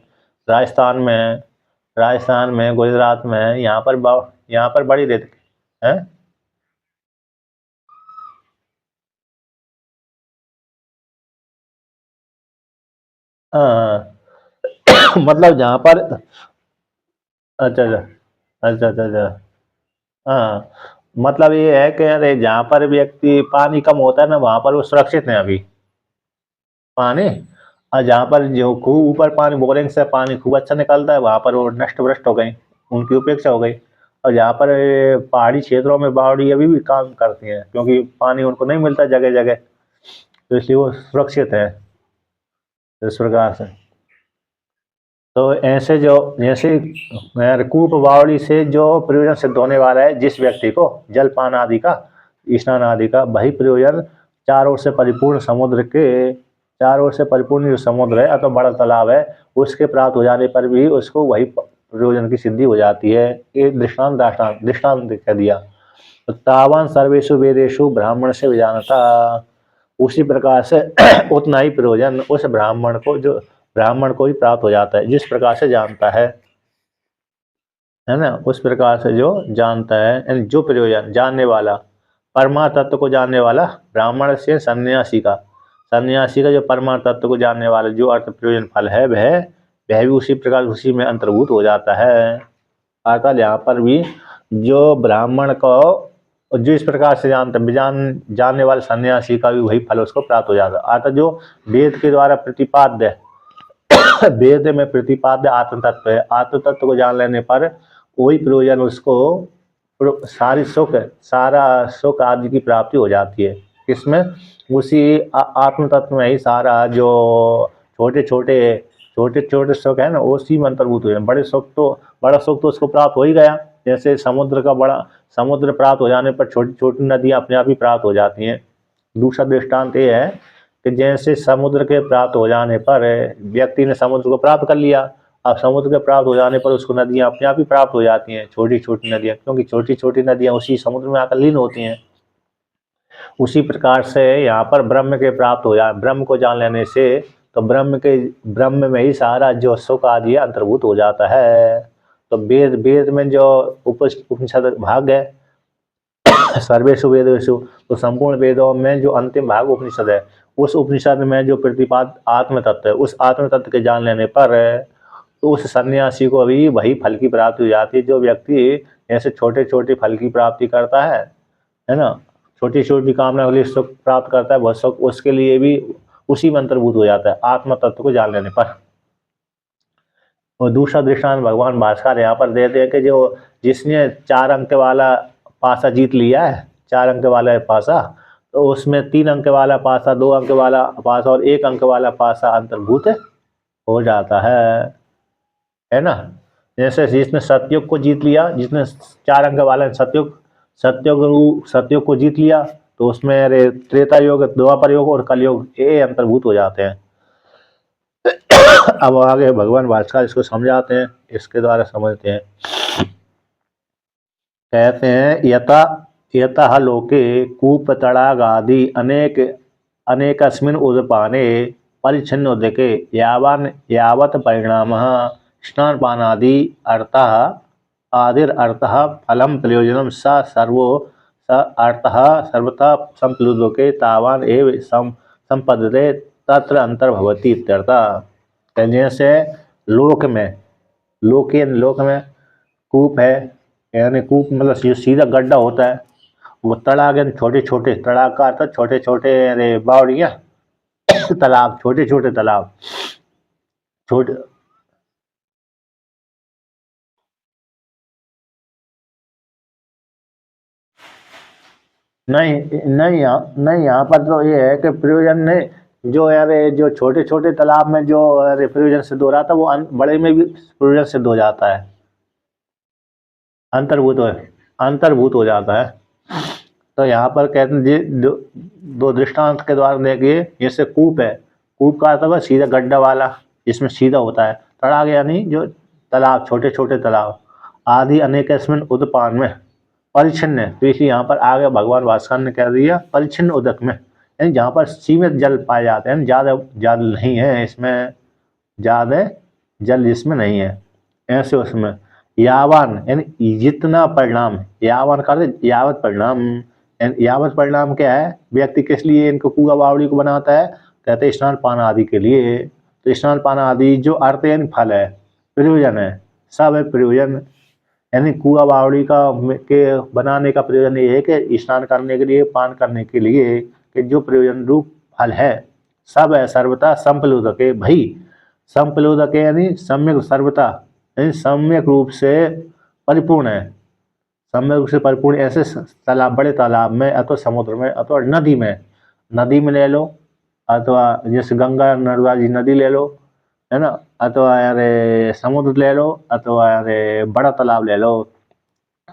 राजस्थान में, गुजरात में, यहाँ पर बड़ी रहती है। हाँ मतलब जहाँ पर, अच्छा अच्छा, अच्छा अच्छा अच्छा, हाँ मतलब ये है कि अरे जहाँ पर व्यक्ति पानी कम होता है ना, वहाँ पर वो सुरक्षित है अभी पानी। और जहाँ पर जो खूब ऊपर पानी, बोरिंग से पानी खूब अच्छा निकलता है, वहाँ पर वो नष्ट भ्रष्ट हो गई, उनकी उपेक्षा हो गई। और जहाँ पर पहाड़ी क्षेत्रों में बावड़ी अभी भी काम करती हैं, क्योंकि पानी उनको नहीं मिलता जगह जगह, तो इसलिए वो सुरक्षित है इस प्रकार से। तो ऐसे जो जैसे कूप बावड़ी से जो प्रयोजन सिद्ध होने वाला है जिस व्यक्ति को, जलपान आदि का, स्नान आदि का, वही प्रयोजन चारों ओर से परिपूर्ण समुद्र के, चारों ओर से परिपूर्ण जो समुद्र है अथवा बड़ा तालाब है, उसके प्राप्त हो जाने पर भी उसको वही प्रयोजन की सिद्धि हो जाती है। ये दृष्टांत कह दिया। तो तावान सर्वेशु वेदेशु ब्राह्मण से विजानता, उसी प्रकार से उतना ही प्रयोजन उस ब्राह्मण को ही प्राप्त हो जाता है, जिस प्रकार से जानता है ना, उस प्रकार से जो जानता है, यानी जो प्रयोजन जानने वाला, परमार्थ तत्व को जानने वाला, ब्राह्मण से सन्यासी का जो परमार्थ तत्व को जानने वाला जो अर्थ प्रयोजन फल है, वह भी उसी प्रकार उसी में अंतर्भूत हो जाता है। अर्थात यहाँ पर भी जो ब्राह्मण को जो इस प्रकार से जानने वाले सन्यासी का भी वही फल उसको प्राप्त हो जाता है। अर्थात जो वेद के द्वारा प्रतिपाद्य वेद में प्रतिपाद्य आत्म तत्व है, आत्म तत्व को जान लेने पर वही प्रयोजन उसको सारा सुख आदि की प्राप्ति हो जाती है। इसमें उसी आत्म तत्व में ही सारा जो छोटे छोटे सुख है ना, उसी में अंतर्भूत हुए। बड़ा सुख तो उसको प्राप्त हो ही गया, जैसे समुद्र प्राप्त हो जाने पर छोटी छोटी नदियां अपने आप ही प्राप्त हो जाती हैं। दूसरा दृष्टांत ये है कि जैसे समुद्र के प्राप्त हो जाने पर व्यक्ति ने समुद्र को प्राप्त कर लिया, अब समुद्र के प्राप्त हो जाने पर उसको नदियाँ अपने आप ही प्राप्त हो जाती हैं, छोटी छोटी नदियाँ, क्योंकि छोटी छोटी नदियाँ उसी समुद्र में आकर लीन होती हैं। उसी प्रकार से यहाँ पर ब्रह्म के प्राप्त हो जाए, ब्रह्म को जान लेने से तो ब्रह्म में ही सारा जो सुख आदि अंतर्भूत हो जाता है। तो वेद में जो उपनिषद भाग है, सर्वेषु वेदेषु, तो संपूर्ण वेदों में जो अंतिम भाग उपनिषद है, उस उपनिषद में जो प्रतिपाद आत्म तत्व है, उस आत्म तत्व के जान लेने पर तो उस सन्यासी को अभी वही फल की प्राप्ति हो जाती है जो व्यक्ति ऐसे छोटे छोटे फल की प्राप्ति करता है ना, छोटी छोटी कामना के लिए सुख प्राप्त करता है, बहुत सुख उसके लिए भी उसी में अंतर्भूत हो जाता है आत्म तत्व को जान लेने पर। और दूसरा दृष्टांत भगवान भास्कर यहाँ पर देते हैं कि जो जिसने 4 अंक वाला पासा जीत लिया है, 4 अंक वाला पासा, तो उसमें 3 अंक वाला पासा, 2 अंक वाला पासा और 1 अंक वाला पासा अंतर्भूत हो जाता है ना। जैसे जिसने सतयुग को जीत लिया, जिसने 4 अंक वाला सतयुग को जीत लिया, तो उसमें त्रेता योग, द्वापर योग और कलयुग ये अंतर्भूत हो जाते हैं। अब आगे भगवान भास्कर इसको समझाते हैं, इसके द्वारा समझते हैं। कहते हैं यतः लोके कूप तड़ाग आदि अनेकस्मिन् उदपाने परिच्छिन्न उदके यावत् परिणामः स्नानपानादि अर्थः आदिरर्थः फलं प्रयोजनं स अर्थः सर्वथा संप्लुदोके तावान एव संपद्यते तत्र अंतर्भवति इत्यर्थः। जैसे लोक में कूप है, यानी कूप मतलब जो सीधा गड्ढा होता है, वो तड़ाग यानी छोटे छोटे, तड़ाग का अर्थ छोटे छोटे बावड़ियाँ, तालाब, छोटे छोटे तालाब, छोटे नहीं यहाँ पर तो ये है कि प्रयोजन नहीं, जो यार जो छोटे छोटे तालाब में जो प्रयोजन सिद्ध हो रहा था वो बड़े में भी प्रयोजन सिद्ध हो जाता है, अंतर्भूत हो जाता है। तो यहाँ पर कहते हैं दो दृष्टांत के द्वारा देखिए। जैसे कूप है, कूप का अर्थ है सीधा गड्ढा वाला, जिसमें सीधा होता है। तड़ाग यानी जो तालाब, छोटे छोटे तालाब। आदि अनेकस्मिन् उदपान में परिच्छिन्न, तो इसलिए यहाँ पर आगे भगवान भास्कर ने कह दिया परिच्छिन्न उदक में, यानी जहाँ पर सीमित जल पाए जाते हैं, ज़्यादा जल नहीं है इसमें, ज़्यादा जल जिसमें नहीं है, ऐसे उसमें यावान यानी जितना परिणाम, यावान का यावत परिणाम, यावत परिणाम क्या है, व्यक्ति किस लिए इनको कुआ बावड़ी को बनाता है, कहते हैं स्नान पान आदि के लिए। तो स्नान पान आदि जो अर्थ यानी फल है, प्रयोजन है, सब है प्रयोजन, यानी कुआ बावड़ी के बनाने का प्रयोजन ये है कि स्नान करने के लिए, पान करने के लिए, कि जो प्रयोजन रूप फल है सब है सर्वथा संप्लुदके भाई, संप्लुदके यानी सम्यक, सर्वथा यानी सम्यक रूप से परिपूर्ण है, सम्यक रूप से परिपूर्ण। ऐसे तालाब, बड़े तालाब में अथवा समुद्र में अथवा नदी में ले लो, अथवा जैसे गंगा नर्मदा जी नदी ले लो, है ना, अथवा यारे समुद्र ले लो, अथवा यारे बड़ा तालाब ले लो।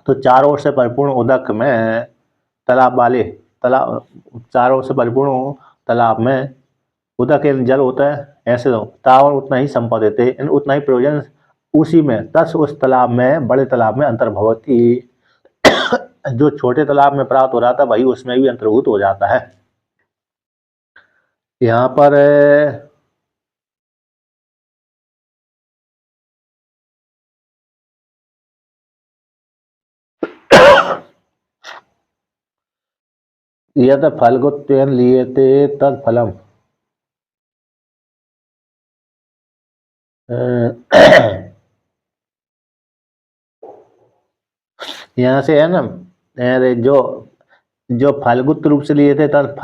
तो चारों ओर से परिपूर्ण उदक में तालाब चारों ओर से परिपूर्ण तालाब में उदक जल होता है, ऐसे तो तावन उतना ही संपद देते, उतना ही प्रयोजन उसी में, तस उस तालाब में, बड़े तालाब में अंतर्भवती, जो छोटे तालाब में प्राप्त हो रहा था वही उसमें भी अंतर्भूत हो जाता है। यहाँ पर यत फलगुत्वेन लीयते तद फलम, यहाँ से है ना, अरे जो फलगुत रूप से लिए थे तद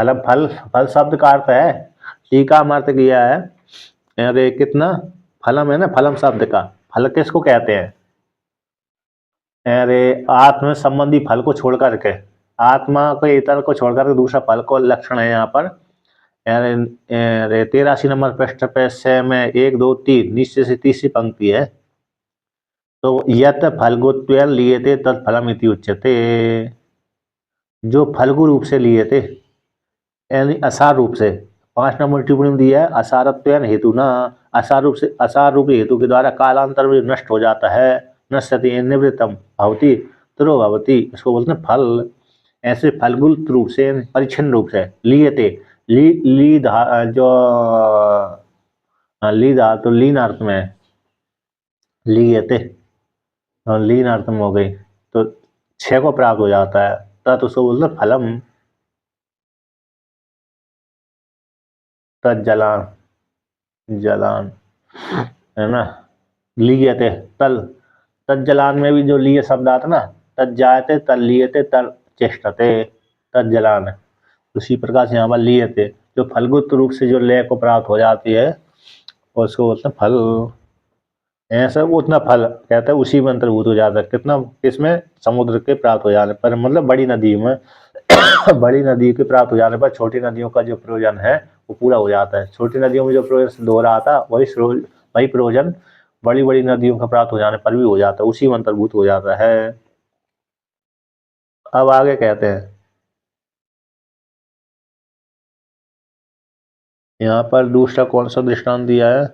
फल शब्द का अर्थ है, टीका में अर्थ किया है, अरे कितना फलम है ना, फलम शब्द का फल किसको कहते हैं, अरे आत्म संबंधी फल को छोड़ करके, आत्मा के इतर को छोड़ करके दूसरा फल को लक्षण है यहाँ पर। अरे 83 नंबर पृष्ठ पे से में 1 2 3 नीचे से तीसरी पंक्ति है। तो यत फलगुत्वेन लिए थे तत्फलम इति उच्यते, जो फलगु रूप से लिए थे, यानी असार रूप से, 5 नंबर टिप्पणी में दिया है असारत्वेन हेतु ना, असार रूप हेतु के द्वारा कालांतर में नष्ट हो जाता है। नश्यति निवृत्तम भवति तिरो भवति, इसको बोलते हैं फल। ऐसे फलगुप्त रूप से परिच्छिन्न रूप से लीयते, ली जो ली तो लीन अर्थ में लीयते, लीन अर्थ में हो गई तो 6 को प्राप्त हो जाता है, तत् उसको बोलते हैं फलम। तज्जलान, जलान है ना, लीयते तल, तज्जलान में भी जो लीय शब्द आता ना, तज्जायते तल लीयते तल चेष्टते, तज्जलान। उसी प्रकार से यहाँ पर लीयते जो फलगुप्त रूप से जो लय को प्राप्त हो जाती है उसको बोलते हैं फल। ऐसा उतना फल कहते हैं उसी में अंतर्भूत हो जाता है। कितना, किसमें, समुद्र के प्राप्त हो जाने पर, मतलब बड़ी नदी में बड़ी नदी के प्राप्त हो जाने पर छोटी नदियों का जो प्रयोजन है वो पूरा हो जाता है। छोटी नदियों में जो प्रयोजन सिद्ध हो रहा था वही प्रयोजन बड़ी बड़ी नदियों का प्राप्त हो जाने पर भी हो जाता है, उसी में अंतर्भूत हो जाता है। अब आगे कहते हैं, यहाँ पर दूसरा कौन सा दृष्टांत दिया है,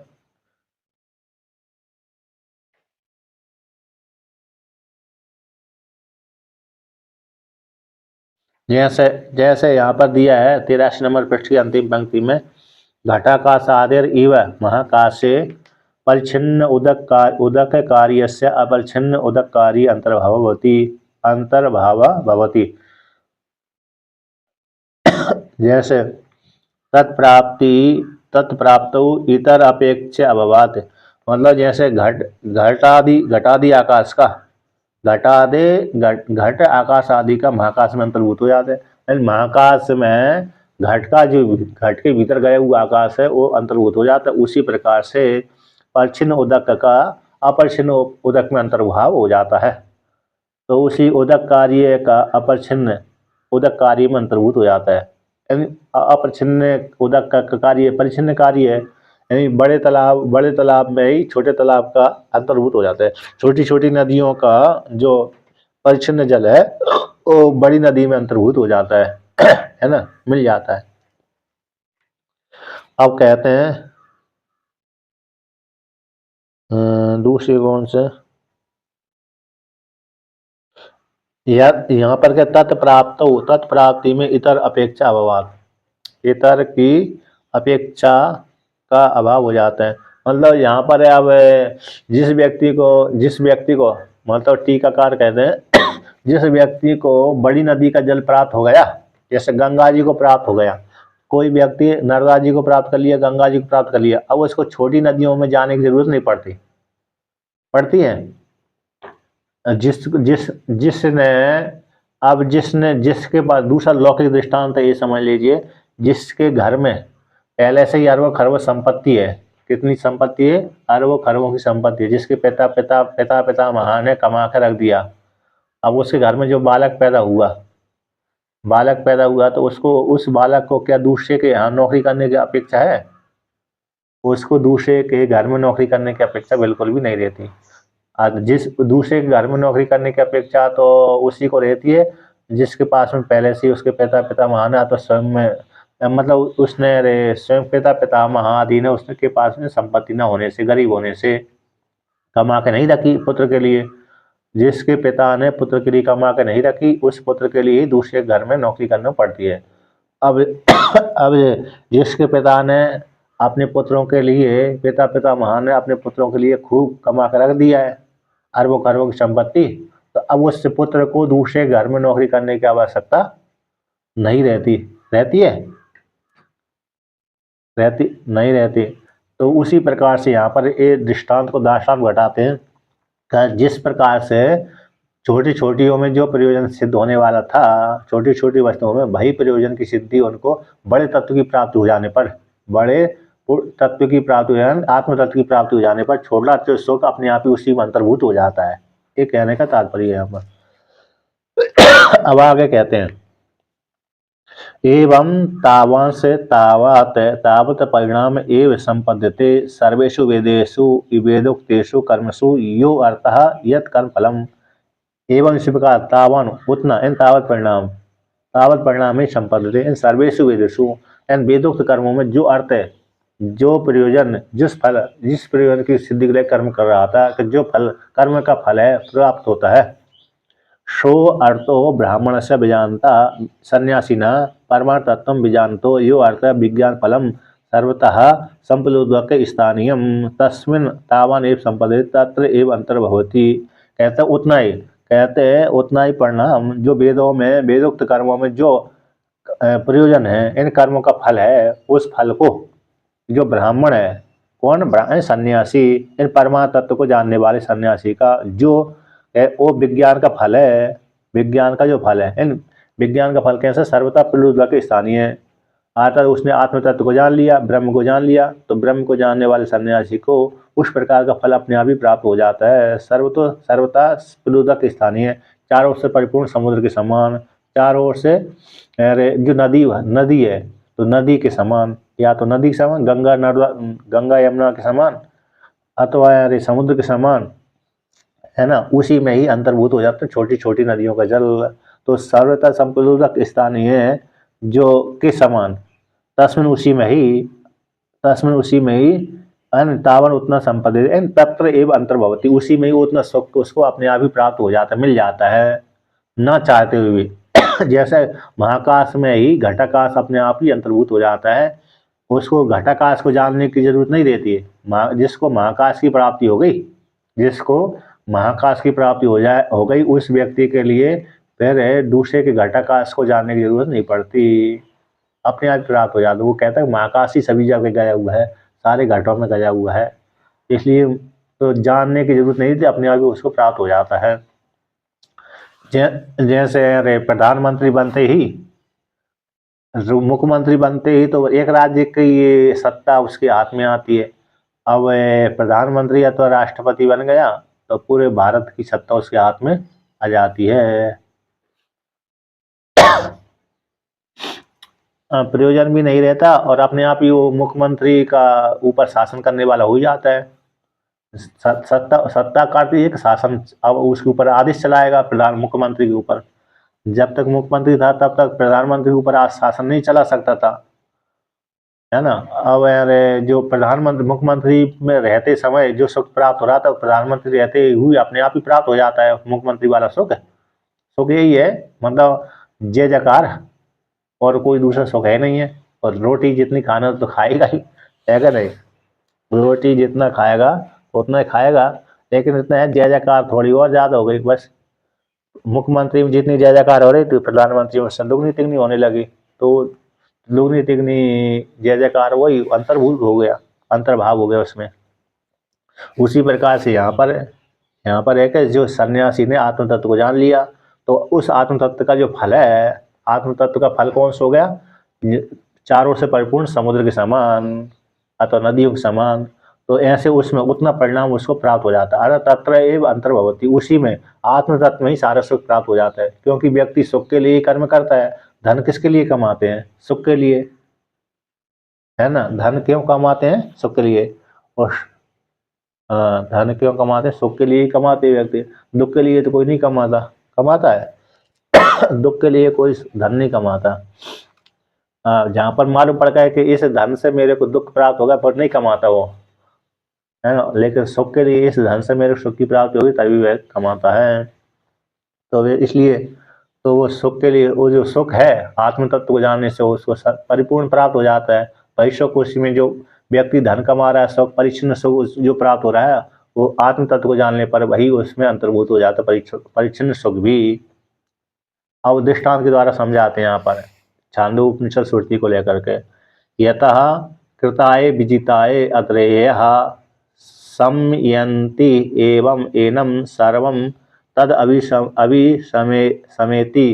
जैसे जैसे यहाँ पर दिया है 83 नंबर पृष्ठ की अंतिम पंक्ति में, घटाकाशादिर इव महाकाशे परिच्छिन्न उदक कार्यस्य अपरिच्छिन्न उदक कार्य अंतर्भाव भवति। जैसे तत्प्राप्तौ इतर अपेक्ष अभवात, मतलब जैसे घटादि आकाश का घट आकाश आदि का महाकाश में अंतर्भूत हो जाते हैं। महाकाश में घट के भीतर गए हुआ आकाश है वो अंतर्भूत हो जाता है। उसी प्रकार से परिच्छिन्न उदक का अपरिच्छिन्न उदक में अंतर्भाव हो जाता है, तो उसी उदक कार्य का अपरिच्छिन्न उदक कार्य में अंतर्भूत हो जाता है। अपरिच्छिन्न उदक का कार्य परिच्छिन्न कार्य है, यानी बड़े तालाब में ही छोटे तालाब का अंतर्भूत हो जाता है। छोटी छोटी नदियों का जो परिच्छिन्न जल है वो बड़ी नदी में अंतर्भूत हो जाता है ना, मिल जाता है। अब कहते हैं दूसरे कौन से, यहाँ पर क्या तत्प्राप्ति में इतर अपेक्षा अभाव, इतर की अपेक्षा का अभाव हो जाता है। मतलब यहाँ पर अब जिस व्यक्ति को मतलब टीकाकार कहते हैं, जिस व्यक्ति को बड़ी नदी का जल प्राप्त हो गया, जैसे गंगा जी को प्राप्त हो गया, कोई व्यक्ति नर्मदा जी को प्राप्त कर लिया, गंगा जी को प्राप्त कर लिया, अब उसको छोटी नदियों में जाने की जरूरत नहीं पड़ती है। जिसके पास दूसरा लौकिक दृष्टांत है, ये समझ लीजिए, जिसके घर में पहले से ही अरबों खरबों संपत्ति है। कितनी संपत्ति है? अरबों खरबों की संपत्ति है। जिसके पिता महान ने कमा कर रख दिया, अब उसके घर में जो बालक पैदा हुआ तो उसको, उस बालक को क्या दूसरे के यहाँ नौकरी करने की अपेक्षा है? उसको दूसरे के घर में नौकरी करने की अपेक्षा बिल्कुल भी नहीं रहती। जिस दूसरे के घर में नौकरी करने की अपेक्षा तो उसी को रहती है जिसके पास में पहले से उसके पिता महान है, तो स्वयं में, मतलब उसने स्वयं पिता महादि ने उसके पास में संपत्ति न होने से, गरीब होने से कमा के नहीं रखी पुत्र के लिए। जिसके पिता ने पुत्र के लिए कमा के नहीं रखी, उस पुत्र के लिए ही दूसरे घर में नौकरी करना पड़ती है। अब अब जिसके पिता ने अपने पुत्रों के लिए, पिता महान ने अपने पुत्रों के लिए खूब कमा कर रख दिया है अरबों खरबों की संपत्ति, तो अब उस पुत्र को दूसरे घर में नौकरी करने की आवश्यकता नहीं रहती है, नहीं रहती। तो उसी प्रकार से यहाँ पर ये दृष्टांत को दार्ष्टान्त घटाते हैं कि जिस प्रकार से छोटी छोटियों में जो प्रयोजन सिद्ध होने वाला था, छोटी छोटी वस्तुओं में वही प्रयोजन की सिद्धि उनको बड़े तत्व की प्राप्ति हो जाने पर, बड़े तत्व की प्राप्ति हो जाने, आत्म तत्व की प्राप्ति हो जाने पर छोटा शोक अपने आप ही उसी में अंतर्भूत हो जाता है। ये कहने का तात्पर्य है यहाँ पर। अब आगे कहते हैं, एवं तावांश तावत परिणाम एव संपद्यते सर्वेषु वेदेषु वेदोक्तेषु कर्मसु यो अर्थः यत् कर्म फलम। एवं इसी प्रकार तावन उतना इन तावत परिणाम, तावत परिणामी संपद्यते। इन सर्वेषु वेदेषु, इन वेदोक्त कर्मों में जो अर्थ है, जो प्रयोजन, जिस प्रयोजन की सिद्धि के लिए कर्म कर रहा था, कि जो फल कर्म का फल है प्राप्त होता है, सो अर्थो ब्राह्मण से विजानता सन्यासीना परमार्थत्वं विजानतो यो अर्थ विज्ञान फलम सर्वतः संप्लुदक स्थानीय तस्मिन् तावान एव संपदे तत्र एव अंतर्भवति। कहते हैं उतना ही परिणाम जो वेदों में वेदोक्त कर्मों में जो प्रयोजन है, इन कर्मों का फल है, उस फल को जो ब्राह्मण है, कौन ब्राह्मण, सन्यासी, इन परमात्म तत्व को जानने वाले सन्यासी का जो है वो विज्ञान का फल है, विज्ञान का जो फल है, इन विज्ञान का फल कैसे सर्वथा प्रलुद्ध के स्थानीय है। अर्थात उसने आत्म तत्व को जान लिया, ब्रह्म को जान लिया, तो ब्रह्म को जानने वाले सन्यासी को उस प्रकार का फल अपने आप ही प्राप्त हो जाता है। सर्वथा प्रलुद्ध के स्थानीय, चारों ओर से परिपूर्ण समुद्र के समान, चारों ओर से जो नदी है तो नदी के समान, या तो नदी के समान, गंगा यमुना के समान, अथवा समुद्र के समान, है ना, उसी में ही अंतर्भूत हो जाते हैं छोटी छोटी नदियों का जल। तो सर्वथा संप्लुदक स्थानीय है जो के समान, तस्मिन उसी में ही अन तावन उतना संपदे एन तत्र एव अंतर्भवती, उसी में ही उतना सुख उसको अपने आप ही प्राप्त हो जाता है, मिल जाता है, ना चाहते हुए भी। जैसे महाकाश में ही घटाकाश अपने आप ही अंतर्भूत हो जाता है, उसको घटाकाश को जानने की जरूरत नहीं रहती है। जिसको महाकाश की प्राप्ति हो गई, जिसको महाकाश की प्राप्ति हो गई, उस व्यक्ति के लिए फिर दूसरे के घटाकाश को जानने की जरूरत नहीं पड़ती, अपने आप प्राप्त हो जाता है। वो कहता है महाकाश ही सभी जगह गया हुआ है, सारे घाटों में गया हुआ है, इसलिए तो जानने की जरूरत नहीं थी, अपने आप ही उसको प्राप्त हो जाता है। जैसे प्रधानमंत्री बनते ही, मुख्यमंत्री बनते ही तो एक राज्य की ये सत्ता उसके हाथ में आती है। अब प्रधानमंत्री या तो राष्ट्रपति बन गया तो पूरे भारत की सत्ता उसके हाथ में आ जाती है। प्रयोजन भी नहीं रहता और अपने आप ही वो मुख्यमंत्री का ऊपर शासन करने वाला हो जाता है। सत्ता काटती है कि शासन अब उसके ऊपर आदेश चलाएगा मुख्यमंत्री के ऊपर। जब तक मुख्यमंत्री था तब तक प्रधानमंत्री के ऊपर शासन नहीं चला सकता था, है ना। अब जो प्रधानमंत्री मुख्यमंत्री में रहते समय जो सुख प्राप्त हो रहा था, प्रधानमंत्री रहते हुए अपने आप ही प्राप्त हो जाता है मुख्यमंत्री वाला सुख। सुख यही है, मतलब जय जयकार, और कोई दूसरा सुख है नहीं है। और रोटी जितनी खाना तो खाएगा ही, है क्या नहीं, रोटी जितना खाएगा उतना ही खाएगा, लेकिन इतना है जय जयकार थोड़ी और ज्यादा हो गई बस। मुख्यमंत्री में जितनी जय जयकार हो रही थी, प्रधानमंत्री में दुगनी तिगनी होने लगी, तो दुगनी तिगनी जय जयकार वही अंतर्भूत हो गया, अंतर्भाव हो गया उसमें। उसी प्रकार से यहाँ पर है कि जो सन्यासी ने आत्म तत्व को जान लिया, तो उस आत्म तत्व का जो फल है, आत्म तत्व का फल कौन सा हो गया, चारों से परिपूर्ण समुद्र के समान अथवा नदियों के समान। तो ऐसे उसमें उतना परिणाम उसको प्राप्त हो जाता है। अरे तत्र एव अंतर्भवती, उसी में आत्म तत्व में ही सारा सुख प्राप्त हो जाता है, क्योंकि व्यक्ति सुख के लिए कर्म करता है। धन किसके लिए कमाते हैं, सुख के लिए, है ना। धन क्यों कमाते हैं, सुख के लिए। और धन क्यों कमाते हैं, सुख के लिए ही कमाते हैं व्यक्ति। दुख के लिए तो कोई नहीं कमाता, कमाता है दुख के लिए कोई धन नहीं कमाता। जहाँ पर मालूम पड़ता है कि इस धन से मेरे को दुख प्राप्त होगा, पर नहीं कमाता वो, है ना। लेकिन सुख के लिए इस धन से मेरे सुख की प्राप्ति होगी तभी वह कमाता है। तो वे इसलिए तो वो सुख के लिए, वो जो सुख है आत्म तत्व को जानने से उसको परिपूर्ण प्राप्त हो जाता है। वही सुख उसी में जो व्यक्ति धन कमा रहा है, सुख परिच्छिन्न सुख जो प्राप्त हो रहा है, वो आत्म तत्व को जानने पर वही उसमें अंतर्भूत हो जाता है, परिच्छिन्न सुख भी। अब दृष्टांत के द्वारा समझाते हैं यहाँ पर छांदोग्य उपनिषद श्रुति को लेकर के। यतः कृताय विजिताय अत्रेयः संयन्ति एवं एनं सर्वं तद अभिसमेति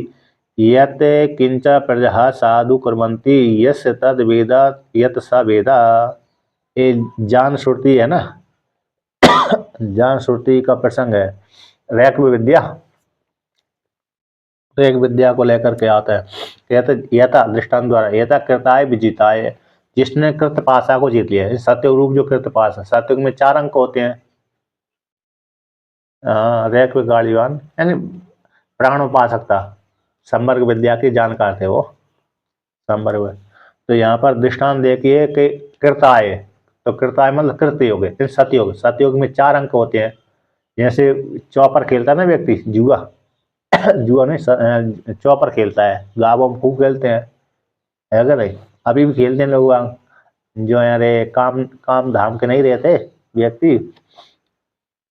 यत् किंच प्रजा साधु कुर्वन्ति यस्य तद वेद यत् स वेद। ये ज्ञान श्रुति है ना, ज्ञान श्रुति का प्रसंग है। रैक विद्या, तो एक विद्या को लेकर के आता है, कहते यथा दृष्टांत द्वारा, यथा कृताय विजिताय, जिसने कृत पाशा को जीत लिया है। सत्युग रूप जो कृत पाश है, सत्युग में 4 अंक होते हैं। रैक गाड़ीवान यानी प्राणोपासकता, संवर्ग विद्या के जानकार थे वो, संवर्ग। तो यहाँ पर दृष्टांत देखिए कि कृताय, तो कृताय मतलब कृतयुग, सतयुग, सतयुग में 4 अंक होते हैं। जैसे चौपर खेलता है ना व्यक्ति, जुआ जुआ नहीं, चौपर खेलता है, गाँवों में खूब खेलते हैं, है क्या नहीं? अभी भी खेलते हैं लोग वहाँ, जो यारे काम काम धाम के नहीं रहते व्यक्ति,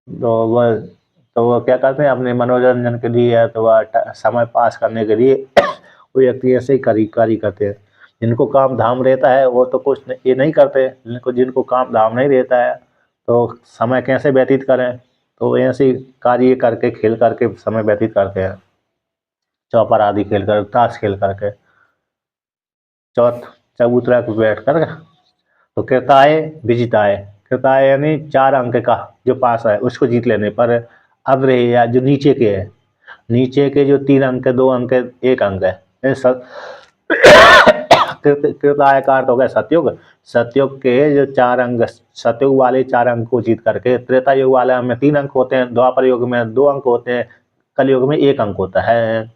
तो वह तो वो क्या करते हैं अपने मनोरंजन के लिए, तो वह समय पास करने के लिए वो व्यक्ति ऐसे ही करी करते हैं। जिनको काम धाम रहता है वो तो कुछ ये नहीं करते, जिनको काम धाम नहीं रहता है तो समय कैसे व्यतीत करें, तो ऐसे ही कार्य करके खेल करके समय व्यतीत करते हैं, चौपर आदि खेल कर, ताश खेल करके, चबूतरा पर बैठ कर। तो कृताय विजिताय, कृताय यानी 4 अंक का जो पास है उसको जीत लेने पर, अग्र या जो नीचे के है, नीचे के जो 3 अंक, 2 अंक, 1 अंक है, कृताय का अर्थ हो गया सतयुग, सतयुग के जो 4 अंक, सतयुग वाले 4 अंक को जीत करके, त्रेता युग वाले में 3 अंक होते हैं, द्वापर युग में 2 अंक होते हैं, कलयुग में 1 अंक होता है।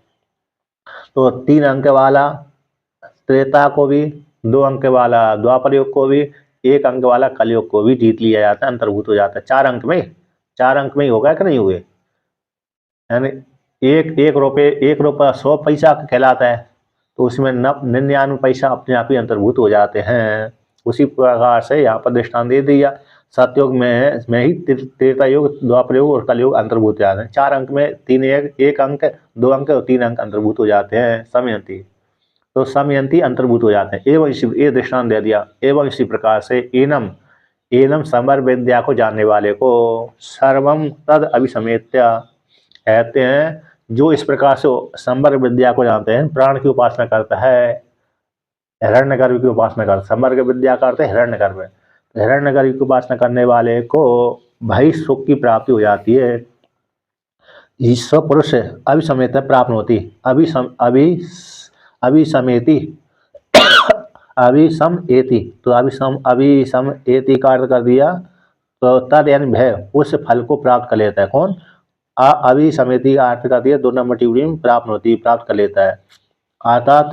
तो 3 अंक वाला त्रेता को भी, 2 अंक वाला द्वापर युग को भी, 1 अंक वाला कलयुग को भी जीत लिया जाता है, अंतर्भूत हो जाता है 4 अंक में, 4 अंक में ही होगा कि नहीं हुए, यानी एक रुपये 100 पैसा कहलाता है, तो उसमें 99 पैसा अपने आप ही अंतर्भूत हो जाते हैं। उसी प्रकार से यहाँ पर दृष्टांत दे दिया, सतयुग में ही त्रेता युग, द्वापर युग और कलयुग अंतर्भूत हो जाते हैं। 4 अंक में 3 1 अंक, 2 अंक और 3 अंक अंतर्भूत हो जाते हैं, समयंती, तो समयंती अंतर्भूत हो जाते हैं। एवं इसी ये दृष्टांत दे दिया, एवं इसी प्रकार से एनम, एनम समर विद्या को जानने वाले को सर्वम तद अभिसमेत्या कहते हैं, जो इस प्रकार से संवर्ग विद्या को जानते हैं, प्राण की उपासना करता है, हिरण्यगर्भ की उपासना करता है, संवर्ग विद्या करते हैं हिरण्यगर्भ, हिरण्यगर्भ की उपासना करने वाले को भाई सुख की प्राप्ति हो जाती है, ईश्वर पुरुष अभिसमेत प्राप्त होती, अभिसमेति, अभिसम एति, तो अभिसम एति का अर्थ कर दिया, तो तद यानी भय, उस फल को प्राप्त कर लेता है कौन, अभिसमेति का अर्थ कर दिया 2 नंबर टिप्पणी में, प्राप्त होती, प्राप्त कर लेता है, अर्थात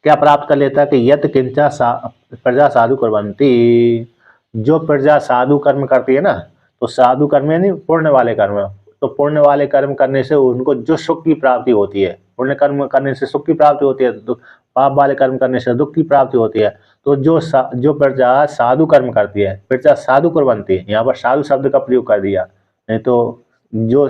क्या प्राप्त कर लेता है कि यत किंचा प्रजा साधु कुर्वन्ति, जो प्रजा साधु कर्म करती है ना, तो साधु कर्म यानी पुण्य वाले कर्म, तो पुण्य वाले कर्म करने से उनको जो सुख की प्राप्ति होती है, पुण्य कर्म करने से सुख की प्राप्ति होती है, तो पाप वाले कर्म करने से दुख की प्राप्ति होती है। तो जो प्रजा साधु कर्म करती है, प्रजा साधु कुर्वन्ति, यहाँ पर साधु शब्द का प्रयोग कर दिया, नहीं तो जो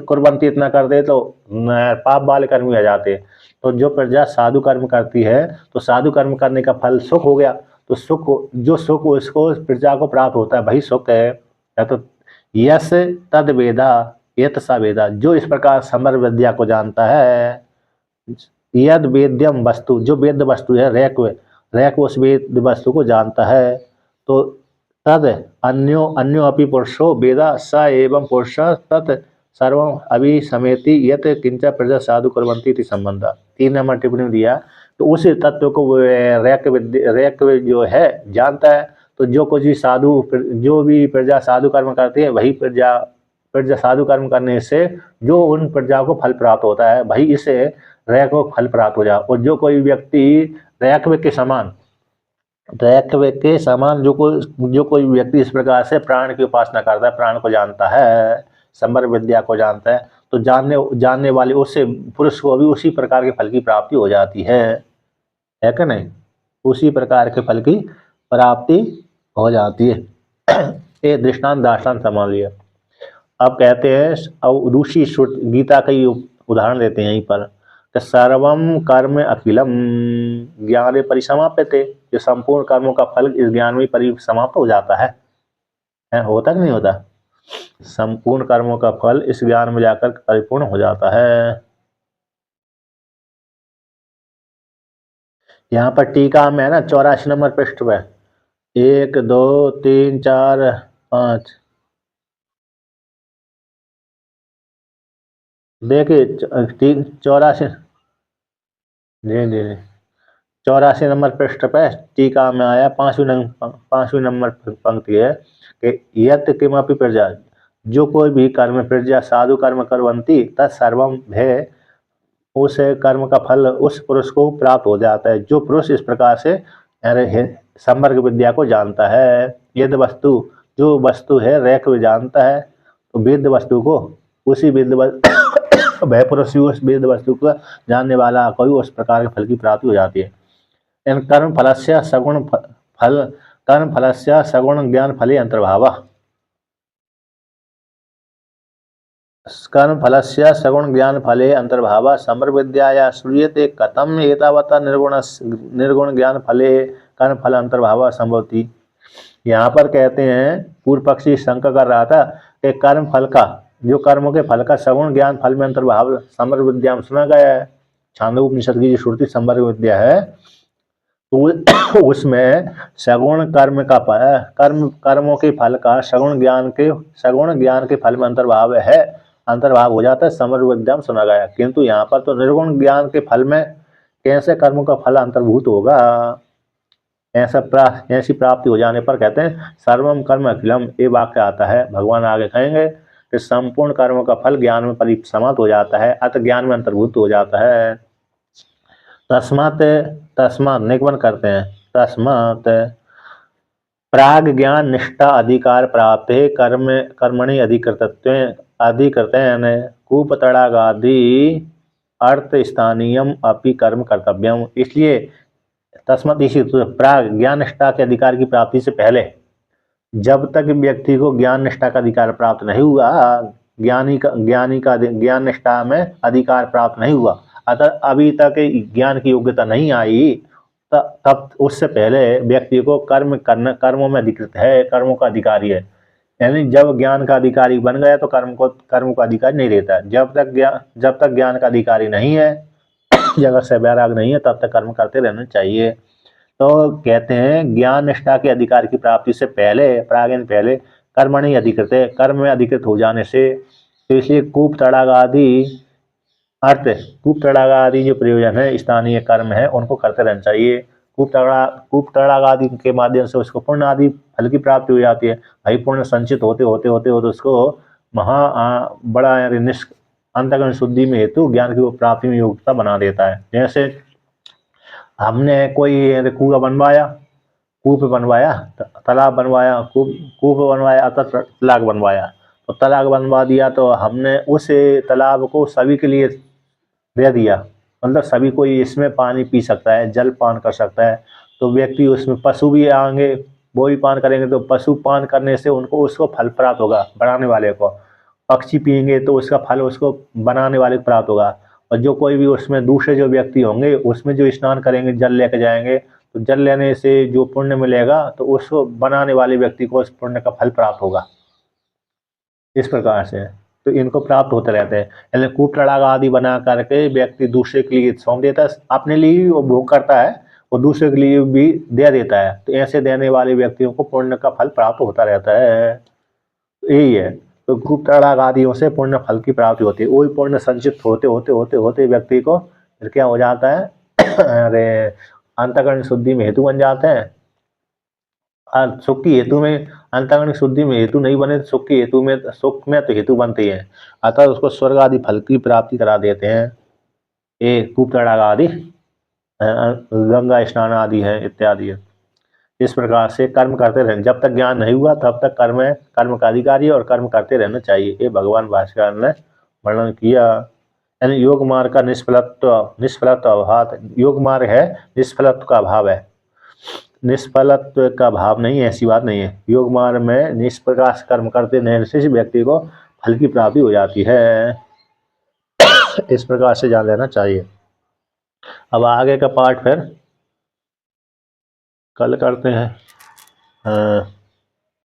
कुर्वन्ति इतना कर दे तो पाप वाले कर्म भी आ जाते। तो जो प्रजा साधु कर्म करती है, तो साधु कर्म करने का फल सुख हो गया, तो सुख, जो सुख उसको प्रजा को प्राप्त होता है वही सुख है। या तो यस तद वेदा यत सा वेदा, जो इस प्रकार समर विद्या को जानता है, यद वेद्यम वस्तु, जो वेद वस्तु है, रैक उस वेद वस्तु को जानता है, तो तद अन्यो अपि पुरुषो वेदा स एवं पुरुष तत् सर्वम अभिसमेति यत किंच प्रजा साधु कुर्वन्ति इति संबंध। 3 नंबर टिप्पणी दिया, तो उस तत्व को रैक जो है जानता है, तो जो कुछ भी जो भी प्रजा साधु कर्म करती है, वही प्रजा साधु कर्म करने से जो उन प्रजा को फल प्राप्त होता है, वही इसे रैक को फल प्राप्त हो जाए। और जो कोई व्यक्ति रैकवे के समान जो कोई व्यक्ति इस प्रकार से प्राण की उपासना करता है, प्राण को जानता है, संवर विद्या को जानता है, तो जानने वाले उससे पुरुष को भी उसी प्रकार के फल की प्राप्ति हो जाती है कि नहीं, उसी प्रकार के फल की प्राप्ति हो जाती है। ये दृष्टांत दाष्टांत संभाल लिया। अब कहते हैं, अब दूसरी गीता का ही उदाहरण देते हैं यहीं पर, सर्वम कर्म अखिलम ज्ञाने परिसमाप्यते, जो संपूर्ण कर्मों का फल इस ज्ञान में परिसमाप्त हो जाता है, होता कि नहीं होता, संपूर्ण कर्मों का फल इस ज्ञान में जाकर परिपूर्ण हो जाता है। यहाँ पर टीका में है ना 84 नंबर पृष्ठ पे, 1 2 3 4 5, देखिए 84, जी जी, 84 नंबर पृष्ठ पे टीका में आया, 5वीं नंबर पंक्ति है कि यत किमपि प्रजा, जो कोई भी कर्म प्रजा साधु कर्म करवंती तत्सर्वम भय, उस कर्म का फल उस पुरुष को प्राप्त हो जाता है। जो पुरुष इस प्रकार से संवर्ग विद्या को जानता है, यदि वस्तु जो वस्तु है रेख में जानता है, तो वेद वस्तु को उसी वेद वह पुरुष ही उस वेद वस्तु को जानने वाला कोई उस प्रकार के फल की प्राप्ति हो जाती है। इन कर्म फलस्य सगुण फल कर्म फलस्य सगुण ज्ञान फले अंतर्भाव। कर्म फलस्य सगुण ज्ञान फले अंतर्भाव संप्रविद्याया श्रूयते कथम एतावता निर्गुण ज्ञान फले कर्म फल अंतर्भाव संभवती। यहाँ पर कहते हैं, पूर्व पक्षी शंका कर रहा था कि कर्म फल का, जो कर्मों के फल का सगुण ज्ञान फल में अंतर्भाव संवर्ग विद्या में सुना गया है। छांदोपनिषद की जो श्रुति संवर्ग विद्या है, तो उसमें सगुण कर्म का कर्मों के फल का सगुण ज्ञान के फल में अंतर्भाव हो जाता है, संवर्ग विद्या में सुना गया। किंतु यहाँ पर तो निर्गुण ज्ञान के फल में कैसे कर्मों का फल अंतर्भूत होगा। ऐसी प्राप्ति हो जाने पर कहते हैं सर्वम कर्म अखिलम, ये वाक्य आता है। भगवान आगे कहेंगे कि संपूर्ण कर्मों का फल ज्ञान में परिसमाप्त हो जाता है, अतः ज्ञान में अंतर्भूत हो जाता है। तस्मात् निगमन करते हैं, तस्मात् प्राग ज्ञान निष्ठा अधिकार प्राप्त है कर्मणि अधिकृतेन कूपतड़ागादि अर्थ स्थानीयम अपि कर्म कर्तव्यम। इसलिए तस्मात् इसी प्राग ज्ञान निष्ठा के अधिकार की प्राप्ति से पहले, जब तक व्यक्ति को ज्ञान निष्ठा का अधिकार प्राप्त नहीं हुआ, ज्ञान निष्ठा में अधिकार प्राप्त नहीं हुआ, अतः अभी तक ज्ञान की योग्यता नहीं आई, तब उससे पहले व्यक्ति को कर्मों में अधिकृत है, कर्मों का अधिकारी है। यानी जब ज्ञान का अधिकारी बन गया तो कर्म का अधिकारी नहीं रहता। जब तक ज्ञान का अधिकारी नहीं है, जगत से वैराग नहीं है, तब तक कर्म करते रहना चाहिए। तो कहते हैं ज्ञान निष्ठा के अधिकार की प्राप्ति से पहले, प्रागेन पहले कर्मणि अधिकृत है, कर्म में अधिकृत हो जाने से, तो इसलिए कूप तड़ाग आदि जो प्रयोजन है, स्थानीय कर्म है, उनको करते रहना चाहिए। कूप तड़ाग आदि के माध्यम से उसको पुण्य आदि फल की प्राप्ति हो जाती है। भाई पुण्य संचित होते होते होते होते उसको बड़ा अंतःकरण शुद्धि में हेतु ज्ञान की प्राप्ति में योग्यता बना देता है। जैसे हमने कोई कुआं बनवाया, कूप बनवाया, तालाब बनवाया, कूप बनवाया, अतः तलाक बनवाया। तो तलाक बनवा दिया तो हमने उस तालाब को सभी के लिए दे दिया, मतलब सभी कोई इसमें पानी पी सकता है, जल पान कर सकता है। तो व्यक्ति उसमें पशु भी आएंगे, वो भी पान करेंगे, तो पशु पान करने से उसको फल प्राप्त होगा, बनाने वाले को। पक्षी पिएंगे तो उसका फल उसको बनाने वाले को प्राप्त होगा। और जो कोई भी उसमें दूसरे जो व्यक्ति होंगे, उसमें जो स्नान करेंगे, जल लेके जाएंगे, तो जल लेने से जो पुण्य मिलेगा, तो उसको बनाने वाले व्यक्ति को उस पुण्य का फल प्राप्त होगा। इस प्रकार से तो इनको प्राप्त होते रहते हैं। यानी कूप तड़ाग आदि बना करके व्यक्ति दूसरे के लिए सौंप देता है, अपने लिए भी वो भोग करता है और दूसरे के लिए भी दे देता है। तो ऐसे देने वाले व्यक्तियों को पुण्य का फल प्राप्त होता रहता है। यही है, तो कूप तड़ाग आदियों से पुण्य फल की प्राप्ति होती है। वही पुण्य संचित होते होते होते होते व्यक्ति को फिर क्या हो जाता है, अरे अंतःकरण शुद्धि में हेतु बन जाते हैं। और सुख की हेतु में, अंतःकरण शुद्धि में हेतु नहीं बने, सुख की हेतु में, सुख में तो हेतु बनते हैं, अतः उसको स्वर्ग आदि फल की प्राप्ति करा देते हैं। ये कूप तड़ाग आदि, गंगा स्नान आदि है, इत्यादि है। इस प्रकार से कर्म करते रहना, जब तक ज्ञान नहीं हुआ तब तक कर्म का अधिकारी और कर्म करते रहना चाहिए। ये भगवान भाष्यकार ने वर्णन किया। यानी योग मार्ग का निष्फलत्व अभाव, योग मार्ग है निष्फलत्व का अभाव है, निष्फलत्व का भाव नहीं है, ऐसी बात नहीं है। योग मार्ग में निष्प्रकाश कर्म करते रहने से व्यक्ति को फल की प्राप्ति हो जाती है। इस प्रकार से जान लेना चाहिए। अब आगे का पार्ट फिर कल करते हैं।